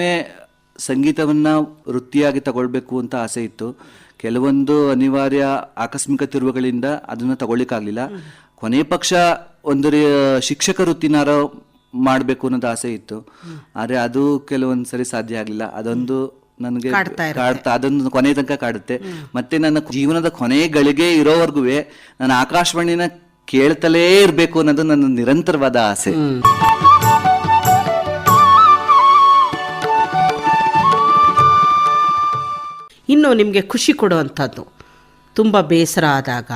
ಸಂಗೀತವನ್ನ ವೃತ್ತಿಯಾಗಿ ತಗೊಳ್ಬೇಕು ಅಂತ ಆಸೆ ಇತ್ತು. ಕೆಲವೊಂದು ಅನಿವಾರ್ಯ ಆಕಸ್ಮಿಕ ತಿರುವುಗಳಿಂದ ಅದನ್ನ ತಗೊಳ್ಳಿಕ್ಕಾಗಲಿಲ್ಲ. ಕೊನೆ ಪಕ್ಷ ಒಂದು ಶಿಕ್ಷಕ ವೃತ್ತಿನಾರ ಮಾಡಬೇಕು ಅನ್ನೋದು ಆಸೆ ಇತ್ತು. ಆದರೆ ಅದು ಕೆಲವೊಂದು ಸರಿ ಸಾಧ್ಯ ಆಗಲಿಲ್ಲ. ಅದೊಂದು ನನಗೆ ಅದೊಂದು ಕೊನೆ ತನಕ ಕಾಡುತ್ತೆ. ಮತ್ತೆ ನನ್ನ ಜೀವನದ ಕೊನೆ ಗಳಿಗೆ ಇರೋವರೆಗೂ ನಾನು ಆಕಾಶವಾಣಿನ ಕೇಳ್ತಲೇ ಇರಬೇಕು ಅನ್ನೋದು ನನ್ನ ನಿರಂತರವಾದ ಆಸೆ. ಇನ್ನು ನಿಮಗೆ ಖುಷಿ ಕೊಡುವಂಥದ್ದು, ತುಂಬ ಬೇಸರ ಆದಾಗ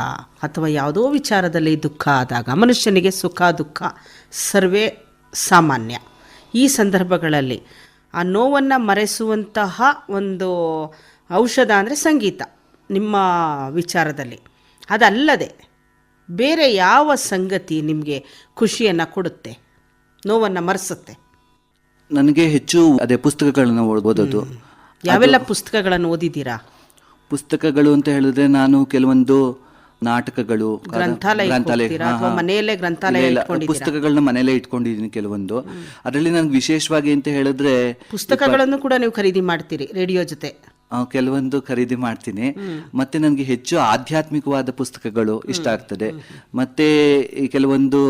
ಅಥವಾ ಯಾವುದೋ ವಿಚಾರದಲ್ಲಿ ದುಃಖ ಆದಾಗ, ಮನುಷ್ಯನಿಗೆ ಸುಖ ದುಃಖ ಸರ್ವೇ ಸಾಮಾನ್ಯ. ಈ ಸಂದರ್ಭಗಳಲ್ಲಿ ಆ ನೋವನ್ನು ಮರೆಸುವಂತಹ ಒಂದು ಔಷಧ ಅಂದರೆ ಸಂಗೀತ ನಿಮ್ಮ ವಿಚಾರದಲ್ಲಿ. ಅದಲ್ಲದೆ ಬೇರೆ ಯಾವ ಸಂಗತಿ ನಿಮಗೆ ಖುಷಿಯನ್ನು ಕೊಡುತ್ತೆ, ನೋವನ್ನು ಮರೆಸುತ್ತೆ? ನನಗೆ ಹೆಚ್ಚು ಅದೇ ಪುಸ್ತಕಗಳನ್ನು ಓದೋದು. ಯಾವೆಲ್ಲ ಪುಸ್ತಕಗಳನ್ನು ಓದಿದ್ದೀರಾ? ಪುಸ್ತಕಗಳು ಅಂತ ಹೇಳಿದ್ರೆ ನಾನು ಕೆಲವೊಂದು ನಾಟಕಗಳು, ಮನೆಯಲ್ಲೇ ಗ್ರಂಥಾಲಯ ಪುಸ್ತಕಗಳನ್ನ ಮನೆಯಲ್ಲೇ ಇಟ್ಕೊಂಡಿದ್ದೀನಿ ಕೆಲವೊಂದು. ಅದರಲ್ಲಿ ನನಗೆ ವಿಶೇಷವಾಗಿ ಅಂತ ಹೇಳಿದ್ರೆ ಪುಸ್ತಕಗಳನ್ನು ಕೂಡ ನೀವು ಖರೀದಿ ಮಾಡ್ತೀರಿ ರೇಡಿಯೋ ಜೊತೆ? ಕೆಲವೊಂದು ಖರೀದಿ ಮಾಡ್ತೀನಿ. ಮತ್ತೆ ನನಗೆ ಹೆಚ್ಚು ಆಧ್ಯಾತ್ಮಿಕವಾದ ಪುಸ್ತಕಗಳು ಇಷ್ಟ ಆಗ್ತದೆ. ಮತ್ತೆ ಈ ಕೆಲವೊಂದು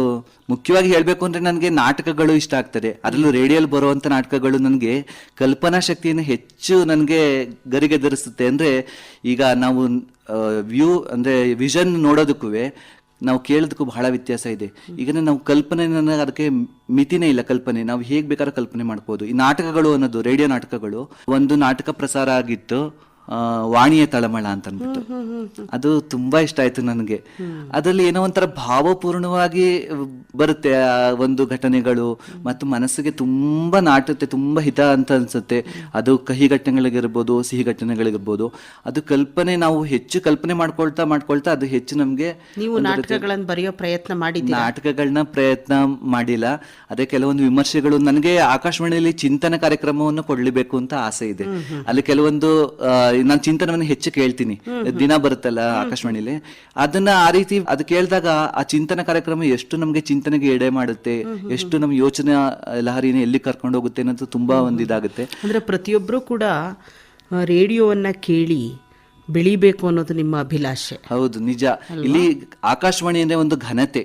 ಮುಖ್ಯವಾಗಿ ಹೇಳಬೇಕು ಅಂದ್ರೆ ನನಗೆ ನಾಟಕಗಳು ಇಷ್ಟ ಆಗ್ತದೆ. ಅದರಲ್ಲೂ ರೇಡಿಯೋಲಿ ಬರುವಂತ ನಾಟಕಗಳು ನನಗೆ ಕಲ್ಪನಾ ಶಕ್ತಿಯನ್ನು ಹೆಚ್ಚು ನನಗೆ ಗರಿಗೆದರಿಸುತ್ತೆ. ಅಂದ್ರೆ ಈಗ ನಾವು ಅಂದ್ರೆ ವಿಷನ್ ನೋಡೋದಕ್ಕೂ ನಾವು ಕೇಳೋದಕ್ಕೂ ಬಹಳ ವ್ಯತ್ಯಾಸ ಇದೆ. ಈಗ ನಾವು ಕಲ್ಪನೆ, ಅದಕ್ಕೆ ಮಿತಿನೇ ಇಲ್ಲ. ಕಲ್ಪನೆ ನಾವು ಹೇಗೆ ಬೇಕಾದ್ರೂ ಕಲ್ಪನೆ ಮಾಡ್ಬೋದು. ಈ ನಾಟಕಗಳು ಅನ್ನೋದು, ರೇಡಿಯೋ ನಾಟಕಗಳು, ಒಂದು ನಾಟಕ ಪ್ರಸಾರ ಆಗಿತ್ತು ವಾಣಿಯ ತಳಮಳ ಅಂತ ಅಂದ್ಬಿಟ್ಟು. ಅದು ತುಂಬಾ ಇಷ್ಟ ಆಯ್ತು ನನಗೆ. ಅದರಲ್ಲಿ ಏನೋ ಒಂಥರ ಭಾವಪೂರ್ಣವಾಗಿ ಬರುತ್ತೆ ಆ ಒಂದು ಘಟನೆಗಳು, ಮತ್ತು ಮನಸ್ಸಿಗೆ ತುಂಬಾ ನಾಟುತ್ತೆ, ತುಂಬಾ ಹಿತ ಅಂತ ಅನ್ಸುತ್ತೆ. ಅದು ಕಹಿ ಘಟನೆಗಳಿಗಿರ್ಬೋದು, ಸಿಹಿ ಘಟನೆಗಳಿಗಿರ್ಬೋದು. ಅದು ಕಲ್ಪನೆ, ನಾವು ಹೆಚ್ಚು ಕಲ್ಪನೆ ಮಾಡ್ಕೊಳ್ತಾ ಅದು ಹೆಚ್ಚು ನಮ್ಗೆ. ನೀವು ನಾಟಕಗಳನ್ನು ಬರೆಯೋ ಪ್ರಯತ್ನ ಮಾಡಿದ್ದೀರಾ? ನಾಟಕಗಳನ್ನ ಪ್ರಯತ್ನ ಮಾಡಿಲ್ಲ. ಅದೇ ಕೆಲವೊಂದು ವಿಮರ್ಶೆಗಳು, ನನಗೆ ಆಕಾಶವಾಣಿಯಲ್ಲಿ ಚಿಂತನ ಕಾರ್ಯಕ್ರಮವನ್ನು ಕೊಡ್ಲಿಬೇಕು ಅಂತ ಆಸೆ ಇದೆ. ಅಲ್ಲಿ ಕೆಲವೊಂದು ನಾನು ಚಿಂತನವನ್ನು ಹೆಚ್ಚು ಕೇಳ್ತೀನಿ. ದಿನ ಬರುತ್ತಲ್ಲ ಆಕಾಶವಾಣಿಲಿ, ಅದನ್ನ ಆ ರೀತಿ ಅದು ಕೇಳಿದಾಗ ಆ ಚಿಂತನ ಕಾರ್ಯಕ್ರಮ ಎಷ್ಟು ನಮ್ಗೆ ಚಿಂತನೆಗೆ ಎಡೆ ಮಾಡುತ್ತೆ, ಎಷ್ಟು ನಮ್ ಯೋಚನೆ ಲಹರಿನ ಎಲ್ಲಿ ಕರ್ಕೊಂಡು ಹೋಗುತ್ತೆ ಅನ್ನೋದು ತುಂಬಾ ಒಂದು ಇದಾಗುತ್ತೆ. ಅಂದ್ರೆ ಪ್ರತಿಯೊಬ್ರು ಕೂಡ ರೇಡಿಯೋವನ್ನ ಕೇಳಿ ಬೆಳಿಬೇಕು ಅನ್ನೋದು ನಿಮ್ಮ ಅಭಿಲಾಷೆ. ಹೌದು, ನಿಜ. ಇಲ್ಲಿ ಆಕಾಶವಾಣಿ ಅಂದ್ರೆ ಒಂದು ಘನತೆ.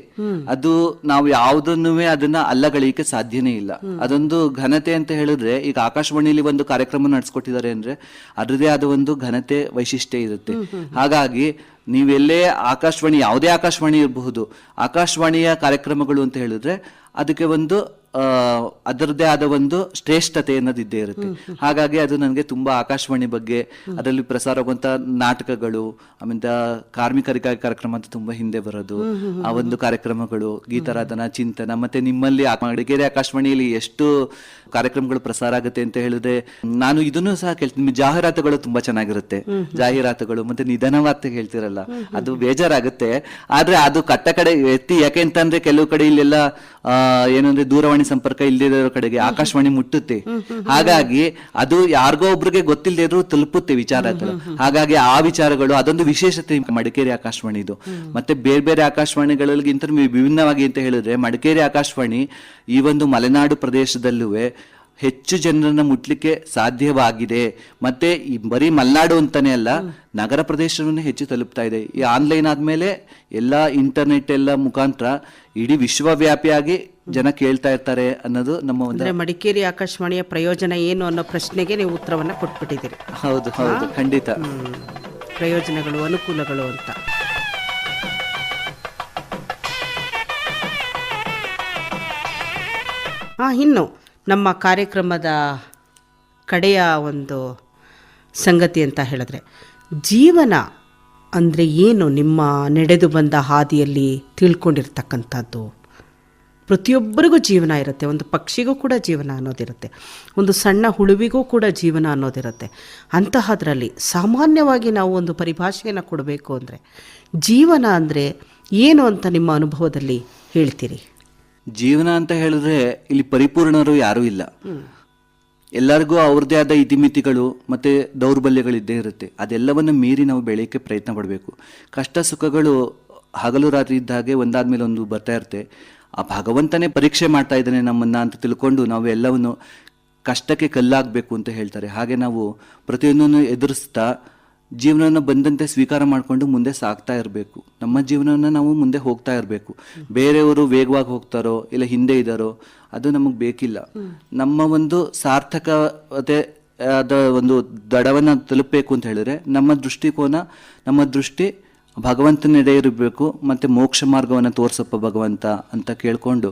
ಅದು ನಾವು ಯಾವುದನ್ನು ಅದನ್ನ ಅಲ್ಲಗಳಿಕೆ ಸಾಧ್ಯನೇ ಇಲ್ಲ. ಅದೊಂದು ಘನತೆ ಅಂತ ಹೇಳಿದ್ರೆ, ಈಗ ಆಕಾಶವಾಣಿಯಲ್ಲಿ ಒಂದು ಕಾರ್ಯಕ್ರಮ ನಡೆಸ್ಕೊಟ್ಟಿದ್ದಾರೆ ಅಂದ್ರೆ ಅದರದೇ ಆದ ಒಂದು ಘನತೆ, ವೈಶಿಷ್ಟ್ಯ ಇರುತ್ತೆ. ಹಾಗಾಗಿ ನೀವೆಲ್ಲೇ ಆಕಾಶವಾಣಿ, ಯಾವುದೇ ಆಕಾಶವಾಣಿ ಇರಬಹುದು, ಆಕಾಶವಾಣಿಯ ಕಾರ್ಯಕ್ರಮಗಳು ಅಂತ ಹೇಳಿದ್ರೆ ಅದಕ್ಕೆ ಒಂದು ಅದರದ್ದೇ ಆದ ಒಂದು ಶ್ರೇಷ್ಠತೆ ಅನ್ನೋದಿದ್ದೇ ಇರುತ್ತೆ. ಹಾಗಾಗಿ ಅದು ನನಗೆ ತುಂಬಾ ಆಕಾಶವಾಣಿ ಬಗ್ಗೆ, ಅದರಲ್ಲಿ ಪ್ರಸಾರ ಆಗುವಂತ ನಾಟಕಗಳು, ಆಮೇಲೆ ಕಾರ್ಮಿಕರಿಗಾಗಿ ಕಾರ್ಯಕ್ರಮ ಅಂತ ತುಂಬಾ ಹಿಂದೆ ಬರೋದು, ಆ ಒಂದು ಕಾರ್ಯಕ್ರಮಗಳು, ಗೀತಾರಾಧನಾ, ಚಿಂತನ, ಮತ್ತೆ ನಿಮ್ಮಲ್ಲಿ ಮಡಿಕೇರಿ ಆಕಾಶವಾಣಿಯಲ್ಲಿ ಎಷ್ಟು ಕಾರ್ಯಕ್ರಮಗಳು ಪ್ರಸಾರ ಆಗುತ್ತೆ ಅಂತ ಹೇಳಿದ್ರೆ, ನಾನು ಇದನ್ನು ಸಹ ಕೇಳ್ತೀನಿ. ಜಾಹೀರಾತುಗಳು ತುಂಬಾ ಚೆನ್ನಾಗಿರುತ್ತೆ. ಜಾಹೀರಾತುಗಳು ಮತ್ತೆ ನಿಧನ ವಾರ್ತೆ ಹೇಳ್ತಿರಲ್ಲ, ಅದು ಬೇಜಾರಾಗುತ್ತೆ. ಆದ್ರೆ ಅದು ಕಟ್ಟ ಕಡೆ ಎತ್ತಿ, ಯಾಕೆ ಅಂತಂದ್ರೆ ಕೆಲವು ಕಡೆ ಇಲ್ಲೆಲ್ಲ ಏನಂದ್ರೆ ದೂರವಾಣಿ ಸಂಪರ್ಕ ಇಲ್ಲದೇ ಇರೋ ಕಡೆಗೆ ಆಕಾಶವಾಣಿ ಮುಟ್ಟುತ್ತೆ. ಹಾಗಾಗಿ ಅದು ಯಾರಿಗೋ ಒಬ್ರಿಗೆ ಗೊತ್ತಿಲ್ಲದೆ ಇದ್ರು ತಲುಪುತ್ತೆ ವಿಚಾರಗಳು. ಹಾಗಾಗಿ ಆ ವಿಚಾರಗಳು, ಅದೊಂದು ವಿಶೇಷತೆ ಮಡಿಕೇರಿ ಆಕಾಶವಾಣಿದು. ಮತ್ತೆ ಬೇರೆ ಬೇರೆ ಆಕಾಶವಾಣಿಗಳಿಗಿಂತ ವಿಭಿನ್ನವಾಗಿ ಅಂತ ಹೇಳಿದ್ರೆ, ಮಡಿಕೇರಿ ಆಕಾಶವಾಣಿ ಈ ಒಂದು ಮಲೆನಾಡು ಪ್ರದೇಶದಲ್ಲೂ ಹೆಚ್ಚು ಜನರನ್ನ ಮುಟ್ಲಿಕ್ಕೆ ಸಾಧ್ಯವಾಗಿದೆ. ಮತ್ತೆ ಈ ಬರೀ ಮಲೆನಾಡು ಅಂತಾನೆ ಅಲ್ಲ, ನಗರ ಪ್ರದೇಶವನ್ನು ಹೆಚ್ಚು ತಲುಪ್ತಾ ಇದೆ. ಈ ಆನ್ಲೈನ್ ಆದ್ಮೇಲೆ ಎಲ್ಲ ಇಂಟರ್ನೆಟ್ ಎಲ್ಲ ಮುಖಾಂತರ ಇಡೀ ವಿಶ್ವವ್ಯಾಪಿಯಾಗಿ ಜನ ಕೇಳ್ತಾ ಇರ್ತಾರೆ ಅನ್ನೋದು ನಮ್ಮ ಒಂದು. ಮಡಿಕೇರಿ ಆಕಾಶವಾಣಿಯ ಪ್ರಯೋಜನ ಏನು ಅನ್ನೋ ಪ್ರಶ್ನೆಗೆ ನೀವು ಉತ್ತರವನ್ನ ಕೊಟ್ಬಿಟ್ಟಿದ್ದೀರಿ. ಹೌದು ಹೌದು, ಖಂಡಿತ. ಪ್ರಯೋಜನಗಳು, ಅನುಕೂಲಗಳು ಅಂತ. ಇನ್ನು ನಮ್ಮ ಕಾರ್ಯಕ್ರಮದ ಕಡೆಯ ಒಂದು ಸಂಗತಿ ಅಂತ ಹೇಳಿದ್ರೆ, ಜೀವನ ಅಂದರೆ ಏನು, ನಿಮ್ಮ ನಡೆದು ಬಂದ ಹಾದಿಯಲ್ಲಿ ತಿಳ್ಕೊಂಡಿರ್ತಕ್ಕಂಥದ್ದು ಪ್ರತಿಯೊಬ್ಬರಿಗೂ ಜೀವನ ಇರುತ್ತೆ, ಒಂದು ಪಕ್ಷಿಗೂ ಕೂಡ ಜೀವನ ಅನ್ನೋದಿರುತ್ತೆ, ಒಂದು ಸಣ್ಣ ಹುಳುವಿಗೂ ಕೂಡ ಜೀವನ ಅನ್ನೋದಿರುತ್ತೆ. ಅಂತಹದ್ರಲ್ಲಿ ಸಾಮಾನ್ಯವಾಗಿ ನಾವು ಒಂದು ಪರಿಭಾಷೆಯನ್ನು ಕೊಡಬೇಕು ಅಂದರೆ ಜೀವನ ಅಂದರೆ ಏನು ಅಂತ ನಿಮ್ಮ ಅನುಭವದಲ್ಲಿ ಹೇಳ್ತೀರಿ? ಜೀವನ ಅಂತ ಹೇಳಿದ್ರೆ ಇಲ್ಲಿ ಪರಿಪೂರ್ಣರು ಯಾರೂ ಇಲ್ಲ. ಎಲ್ಲರಿಗೂ ಅವ್ರದ್ದೇ ಆದ ಇತಿಮಿತಿಗಳು ಮತ್ತು ದೌರ್ಬಲ್ಯಗಳಿದ್ದೇ ಇರುತ್ತೆ. ಅದೆಲ್ಲವನ್ನು ಮೀರಿ ನಾವು ಬೆಳೆಯೋಕ್ಕೆ ಪ್ರಯತ್ನ ಪಡಬೇಕು. ಕಷ್ಟ ಸುಖಗಳು ಹಗಲು ರಾತ್ರಿ ಇದ್ದಾಗೆ ಒಂದಾದ್ಮೇಲೆ ಒಂದು ಬರ್ತಾ ಇರುತ್ತೆ. ಆ ಭಗವಂತನೇ ಪರೀಕ್ಷೆ ಮಾಡ್ತಾ ಇದ್ದಾನೆ ನಮ್ಮನ್ನು ಅಂತ ತಿಳ್ಕೊಂಡು ನಾವು ಎಲ್ಲವನ್ನು ಕಷ್ಟಕ್ಕೆ ಕಲ್ಲಾಗಬೇಕು ಅಂತ ಹೇಳ್ತಾರೆ. ಹಾಗೆ ನಾವು ಪ್ರತಿಯೊಂದನ್ನು ಎದುರಿಸ್ತಾ ಜೀವನವನ್ನು ಬಂದಂತೆ ಸ್ವೀಕಾರ ಮಾಡಿಕೊಂಡು ಮುಂದೆ ಸಾಗ್ತಾ ಇರಬೇಕು. ನಮ್ಮ ಜೀವನವನ್ನು ನಾವು ಮುಂದೆ ಹೋಗ್ತಾ ಇರಬೇಕು. ಬೇರೆಯವರು ವೇಗವಾಗಿ ಹೋಗ್ತಾರೋ ಇಲ್ಲ ಹಿಂದೆ ಇದ್ದಾರೋ ಅದು ನಮಗೆ ಬೇಕಿಲ್ಲ. ನಮ್ಮ ಒಂದು ಸಾರ್ಥಕತೆ ಆದ ಒಂದು ದಡವನ್ನು ತಲುಪಬೇಕು ಅಂತ ಹೇಳಿದ್ರೆ ನಮ್ಮ ದೃಷ್ಟಿಕೋನ, ನಮ್ಮ ದೃಷ್ಟಿ ಭಗವಂತನೆಡೆ ಇರಬೇಕು. ಮತ್ತು ಮೋಕ್ಷ ಮಾರ್ಗವನ್ನು ತೋರ್ಸಪ್ಪ ಭಗವಂತ ಅಂತ ಕೇಳ್ಕೊಂಡು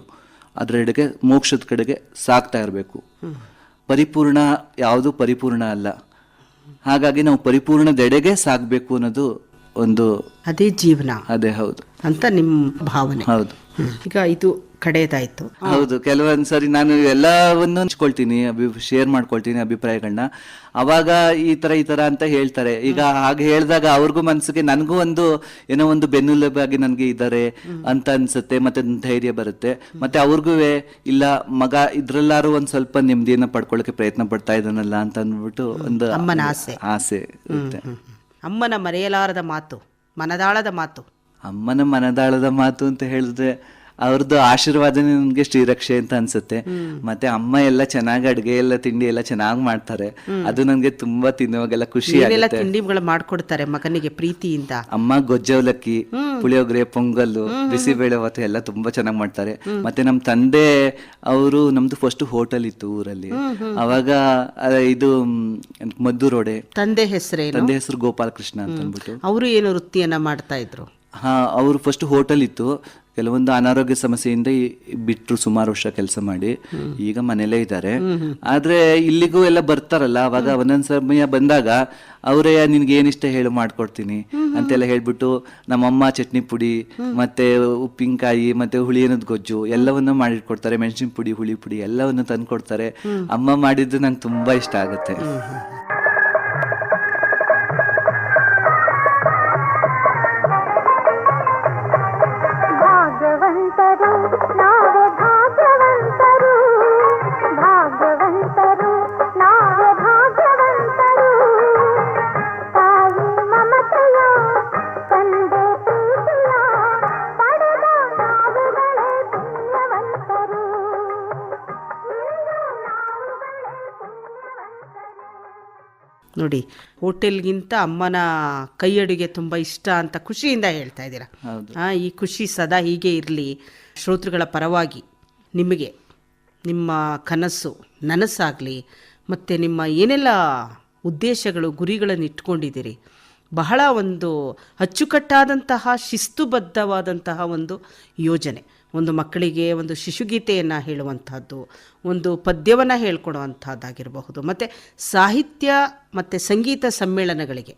ಅದರೆಡೆಗೆ ಮೋಕ್ಷದ ಕಡೆಗೆ ಸಾಗ್ತಾ ಇರಬೇಕು. ಪರಿಪೂರ್ಣ ಯಾವುದು ಪರಿಪೂರ್ಣ ಅಲ್ಲ. ಹಾಗಾಗಿ ನಾವು ಪರಿಪೂರ್ಣದೆಡೆಗೆ ಸಾಗಬೇಕು ಅನ್ನೋದು ಒಂದು ಅದೇ ಜೀವನ, ಅದೇ ಹೌದು ಅಂತ ನಿಮ್ಮ ಭಾವನೆ. ಹೌದು. ಈಗ ಇದು ಕಡೆಯದಾಯ್ತು. ಹೌದು, ಕೆಲವೊಂದ್ಸರಿ ನಾನು ಎಲ್ಲವನ್ನು ಹಂಚ್ಕೊಳ್ತೀನಿ, ಶೇರ್ ಮಾಡ್ಕೊಳ್ತೀನಿ ಅಭಿಪ್ರಾಯಗಳನ್ನ. ಅವಾಗ ಈ ತರ ಅಂತ ಹೇಳ್ತಾರೆ. ಈಗ ಹಾಗೆ ಹೇಳಿದಾಗ ಅವ್ರಿಗೂ ಮನ್ಸಿಗೆ ನನಗೂ ಒಂದು ಏನೋ ಒಂದು ಬೆನ್ನೆಲುಬಾಗಿ ನನಗೆ ಇದ್ದಾರೆ ಅಂತ ಅನ್ಸುತ್ತೆ. ಮತ್ತೆ ಧೈರ್ಯ ಬರುತ್ತೆ. ಮತ್ತೆ ಅವ್ರಿಗೂ ಇಲ್ಲ ಮಗ ಇದ್ರಲ್ಲಾರು ಒಂದ್ ಸ್ವಲ್ಪ ನೆಮ್ಮದಿಯನ್ನ ಪಡ್ಕೊಳ್ಳೋಕೆ ಪ್ರಯತ್ನ ಪಡ್ತಾ ಇದ್ದಾನಲ್ಲ ಅಂತ ಅಂದ್ಬಿಟ್ಟು ಒಂದು ಅಮ್ಮನ ಆಸೆ ಇರುತ್ತೆ. ಅಮ್ಮನ ಮರೆಯಲಾರದ ಮಾತು, ಮನದಾಳದ ಮಾತು. ಅಮ್ಮನ ಮನದಾಳದ ಮಾತು ಅಂತ ಹೇಳಿದ್ರೆ ಅವ್ರದ್ದು ಆಶೀರ್ವಾದನೇ ನನಗೆ ಶ್ರೀರಕ್ಷೆ ಅಂತ ಅನ್ಸುತ್ತೆ. ಮತ್ತೆ ಅಮ್ಮ ಎಲ್ಲ ಚೆನ್ನಾಗಿ ಅಡುಗೆ ಎಲ್ಲ ತಿಂಡಿ ಎಲ್ಲ ಚೆನ್ನಾಗಿ ಮಾಡ್ತಾರೆ. ಅದು ನನಗೆ ತುಂಬಾ ತಿನ್ನುವಾಗೆಲ್ಲ ಖುಷಿ ಆಗುತ್ತೆ. ತಿಂಡಿಗಳು ಮಾಡ್ಕೊಡ್ತಾರೆ ಮಗನಿಗೆ ಪ್ರೀತಿಯಿಂದ. ಅಮ್ಮ ಗೊಜ್ಜವಲಕ್ಕಿ, ಪುಳಿಯೋಗರೆ, ಪೊಂಗಲ್ಲು, ಬಿಸಿಬೇಳೆ ಭಾತು ಎಲ್ಲ ತುಂಬಾ ಚೆನ್ನಾಗಿ ಮಾಡ್ತಾರೆ. ಮತ್ತೆ ನಮ್ ತಂದೆ ಅವರು, ನಮ್ದು ಫಸ್ಟ್ ಹೋಟೆಲ್ ಇತ್ತು ಊರಲ್ಲಿ. ಅವಾಗ ಇದು ಮದ್ದೂರೋಡೆ. ತಂದೆ ಹೆಸರೇನು? ತಂದೆ ಹೆಸರು ಗೋಪಾಲಕೃಷ್ಣ ಅಂತ ಅಂದ್ಬಿಟ್ಟು. ಅವರು ಏನು ವೃತ್ತಿಯನ್ನ ಮಾಡ್ತಾ ಇದ್ರು? ಅವರು ಫಸ್ಟ್ ಹೋಟೆಲ್ ಇತ್ತು. ಕೆಲವೊಂದು ಅನಾರೋಗ್ಯ ಸಮಸ್ಯೆಯಿಂದ ಬಿಟ್ಟರು ಸುಮಾರು ವರ್ಷ ಕೆಲಸ ಮಾಡಿ. ಈಗ ಮನೇಲೇ ಇದ್ದಾರೆ. ಆದ್ರೆ ಇಲ್ಲಿಗೂ ಎಲ್ಲ ಬರ್ತಾರಲ್ಲ, ಅವಾಗ ಒಂದೊಂದ್ ಸಮಯ ಬಂದಾಗ ಅವರೇ ನಿನ್ಗೆ ಏನಿಷ್ಟ ಹೇಳು ಮಾಡ್ಕೊಡ್ತೀನಿ ಅಂತೆಲ್ಲ ಹೇಳ್ಬಿಟ್ಟು ನಮ್ಮಮ್ಮ ಚಟ್ನಿ ಪುಡಿ ಮತ್ತೆ ಉಪ್ಪಿನಕಾಯಿ ಮತ್ತೆ ಹುಳಿ ಅನ್ನೋದು ಗೊಜ್ಜು ಎಲ್ಲವನ್ನೂ ಮಾಡಿಟ್ಕೊಡ್ತಾರೆ. ಮೆಣಸಿನ ಪುಡಿ, ಹುಳಿ ಪುಡಿ ಎಲ್ಲವನ್ನು ತಂದು ಕೊಡ್ತಾರೆ. ಅಮ್ಮ ಮಾಡಿದ್ದು ನಂಗೆ ತುಂಬಾ ಇಷ್ಟ ಆಗುತ್ತೆ. ನೋಡಿ, ಹೋಟೆಲ್ಗಿಂತ ಅಮ್ಮನ ಕೈ ಅಡುಗೆ ತುಂಬ ಇಷ್ಟ ಅಂತ ಖುಷಿಯಿಂದ ಹೇಳ್ತಾ ಇದ್ದೀರಾ. ಈ ಖುಷಿ ಸದಾ ಹೀಗೆ ಇರಲಿ. ಶ್ರೋತೃಗಳ ಪರವಾಗಿ ನಿಮಗೆ ನಿಮ್ಮ ಕನಸು ನನಸಾಗಲಿ. ಮತ್ತು ನಿಮ್ಮ ಏನೆಲ್ಲ ಉದ್ದೇಶಗಳು, ಗುರಿಗಳನ್ನು ಇಟ್ಕೊಂಡಿದ್ದೀರಿ, ಬಹಳ ಒಂದು ಅಚ್ಚುಕಟ್ಟಾದಂತಹ ಶಿಸ್ತುಬದ್ಧವಾದಂತಹ ಒಂದು ಯೋಜನೆ. ಒಂದು ಮಕ್ಕಳಿಗೆ ಒಂದು ಶಿಶುಗೀತೆಯನ್ನು ಹೇಳುವಂಥದ್ದು, ಒಂದು ಪದ್ಯವನ್ನು ಹೇಳ್ಕೊಡುವಂಥದ್ದಾಗಿರಬಹುದು. ಮತ್ತು ಸಾಹಿತ್ಯ ಮತ್ತು ಸಂಗೀತ ಸಮ್ಮೇಳನಗಳಿಗೆ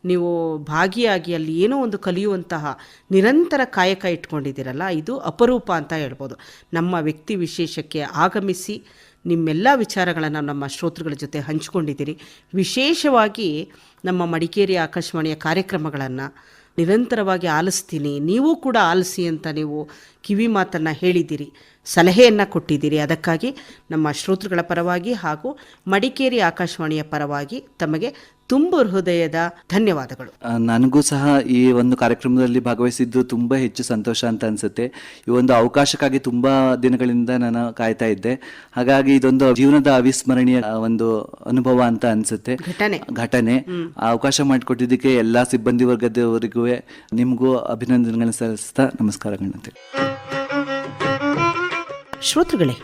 ನೀವು ಭಾಗಿಯಾಗಿ ಅಲ್ಲಿ ಏನೋ ಒಂದು ಕಲಿಯುವಂತಹ ನಿರಂತರ ಕಾಯಕ ಇಟ್ಕೊಂಡಿದ್ದೀರಲ್ಲ, ಇದು ಅಪರೂಪ ಅಂತ ಹೇಳ್ಬೋದು. ನಮ್ಮ ವ್ಯಕ್ತಿ ವಿಶೇಷಕ್ಕೆ ಆಗಮಿಸಿ ನಿಮ್ಮೆಲ್ಲ ವಿಚಾರಗಳನ್ನು ನಮ್ಮ ಶ್ರೋತೃಗಳ ಜೊತೆ ಹಂಚಿಕೊಂಡಿದ್ದೀರಿ. ವಿಶೇಷವಾಗಿ ನಮ್ಮ ಮಡಿಕೇರಿ ಆಕಾಶವಾಣಿಯ ಕಾರ್ಯಕ್ರಮಗಳನ್ನು ನಿರಂತರವಾಗಿ ಆಲಿಸ್ತೀನಿ, ನೀವು ಕೂಡ ಆಲಿಸಿ ಅಂತ ನೀವು ಕಿವಿ ಮಾತನ್ನು ಹೇಳಿದ್ದೀರಿ, ಸಲಹೆಯನ್ನು ಕೊಟ್ಟಿದ್ದೀರಿ. ಅದಕ್ಕಾಗಿ ನಮ್ಮ ಶ್ರೋತೃಗಳ ಪರವಾಗಿ ಹಾಗೂ ಮಡಿಕೇರಿ ಆಕಾಶವಾಣಿಯ ಪರವಾಗಿ ತಮಗೆ ತುಂಬ ಹೃದಯದ ಧನ್ಯವಾದಗಳು. ನನಗೂ ಸಹ ಈ ಒಂದು ಕಾರ್ಯಕ್ರಮದಲ್ಲಿ ಭಾಗವಹಿಸಿದ್ದು ತುಂಬ ಹೆಚ್ಚು ಸಂತೋಷ ಅಂತ ಅನಿಸುತ್ತೆ. ಈ ಒಂದು ಅವಕಾಶಕ್ಕಾಗಿ ತುಂಬ ದಿನಗಳಿಂದ ನಾನು ಕಾಯ್ತಾ ಇದ್ದೆ. ಹಾಗಾಗಿ ಇದೊಂದು ಜೀವನದ ಅವಿಸ್ಮರಣೀಯ ಒಂದು ಅನುಭವ ಅಂತ ಅನಿಸುತ್ತೆ, ಘಟನೆ. ಅವಕಾಶ ಮಾಡಿಕೊಟ್ಟಿದ್ದಕ್ಕೆ ಎಲ್ಲ ಸಿಬ್ಬಂದಿ ವರ್ಗದವರಿಗೂ ನಿಮಗೂ ಅಭಿನಂದನೆಗಳನ್ನು ಸಲ್ಲಿಸ್ತಾ ನಮಸ್ಕಾರಗಳಂತೆ. ಶ್ರೋತೃಗಳೇ,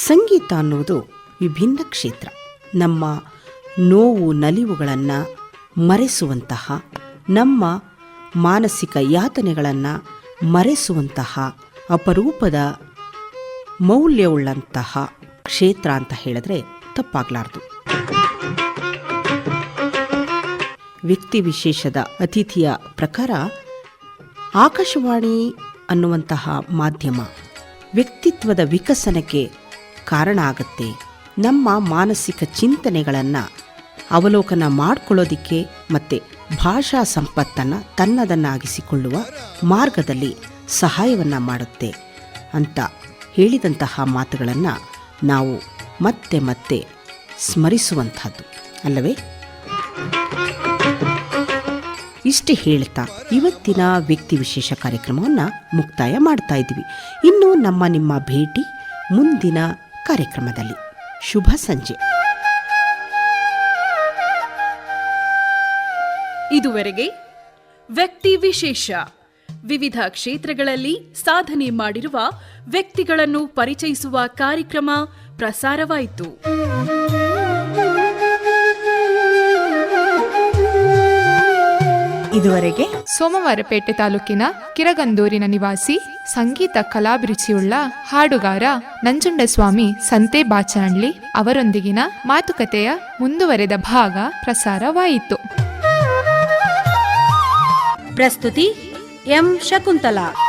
ಸಂಗೀತ ಅನ್ನುವುದು ವಿಭಿನ್ನ ಕ್ಷೇತ್ರ. ನಮ್ಮ ನೋವು ನಲಿವುಗಳನ್ನು ಮರೆಸುವಂತಹ, ನಮ್ಮ ಮಾನಸಿಕ ಯಾತನೆಗಳನ್ನು ಮರೆಸುವಂತಹ ಅಪರೂಪದ ಮೌಲ್ಯವುಳ್ಳಂತಹ ಕ್ಷೇತ್ರ ಅಂತ ಹೇಳಿದ್ರೆ ತಪ್ಪಾಗಲಾರದು. ವ್ಯಕ್ತಿ ವಿಶೇಷದ ಅತಿಥಿಯ ಪ್ರಕಾರ ಆಕಾಶವಾಣಿ ಅನ್ನುವಂತಹ ಮಾಧ್ಯಮ ವ್ಯಕ್ತಿತ್ವದ ವಿಕಸನಕ್ಕೆ ಕಾರಣ ಆಗುತ್ತೆ. ನಮ್ಮ ಮಾನಸಿಕ ಚಿಂತನೆಗಳನ್ನು ಅವಲೋಕನ ಮಾಡಿಕೊಳ್ಳೋದಿಕ್ಕೆ ಮತ್ತು ಭಾಷಾ ಸಂಪತ್ತನ್ನು ತನ್ನದನ್ನಾಗಿಸಿಕೊಳ್ಳುವ ಮಾರ್ಗದಲ್ಲಿ ಸಹಾಯವನ್ನು ಮಾಡುತ್ತೆ ಅಂತ ಹೇಳಿದಂತಹ ಮಾತುಗಳನ್ನು ನಾವು ಮತ್ತೆ ಮತ್ತೆ ಸ್ಮರಿಸುವಂಥದ್ದು ಅಲ್ಲವೇ? ಇಷ್ಟು ಹೇಳ್ತಾ ಇವತ್ತಿನ ವ್ಯಕ್ತಿ ವಿಶೇಷ ಕಾರ್ಯಕ್ರಮವನ್ನು ಮುಕ್ತಾಯ ಮಾಡ್ತಾ ಇದ್ವಿ. ಇನ್ನು ನಿಮ್ಮ ಭೇಟಿ ಮುಂದಿನ ಕಾರ್ಯಕ್ರಮದಲ್ಲಿ. ಶುಭ ಸಂಜೆ. ಇದುವರೆಗೆ ವ್ಯಕ್ತಿ ವಿಶೇಷ ವಿವಿಧ ಕ್ಷೇತ್ರಗಳಲ್ಲಿ ಸಾಧನೆ ಮಾಡಿರುವ ವ್ಯಕ್ತಿಗಳನ್ನು ಪರಿಚಯಿಸುವ ಕಾರ್ಯಕ್ರಮ ಪ್ರಸಾರವಾಯಿತು. ಇದುವರೆಗೆ ಸೋಮವಾರಪೇಟೆ ತಾಲೂಕಿನ ಕಿರಗಂದೂರಿನ ನಿವಾಸಿ ಸಂಗೀತ ಕಲಾಭಿರುಚಿಯುಳ್ಳ ಹಾಡುಗಾರ ನಂಜುಂಡಸ್ವಾಮಿ ಸಂತೆ ಬಾಚನಹಳ್ಳಿ ಅವರೊಂದಿಗಿನ ಮಾತುಕತೆಯ ಮುಂದುವರೆದ ಭಾಗ ಪ್ರಸಾರವಾಯಿತು. ಪ್ರಸ್ತುತಿ ಎಂ ಶಕುಂತಲಾ.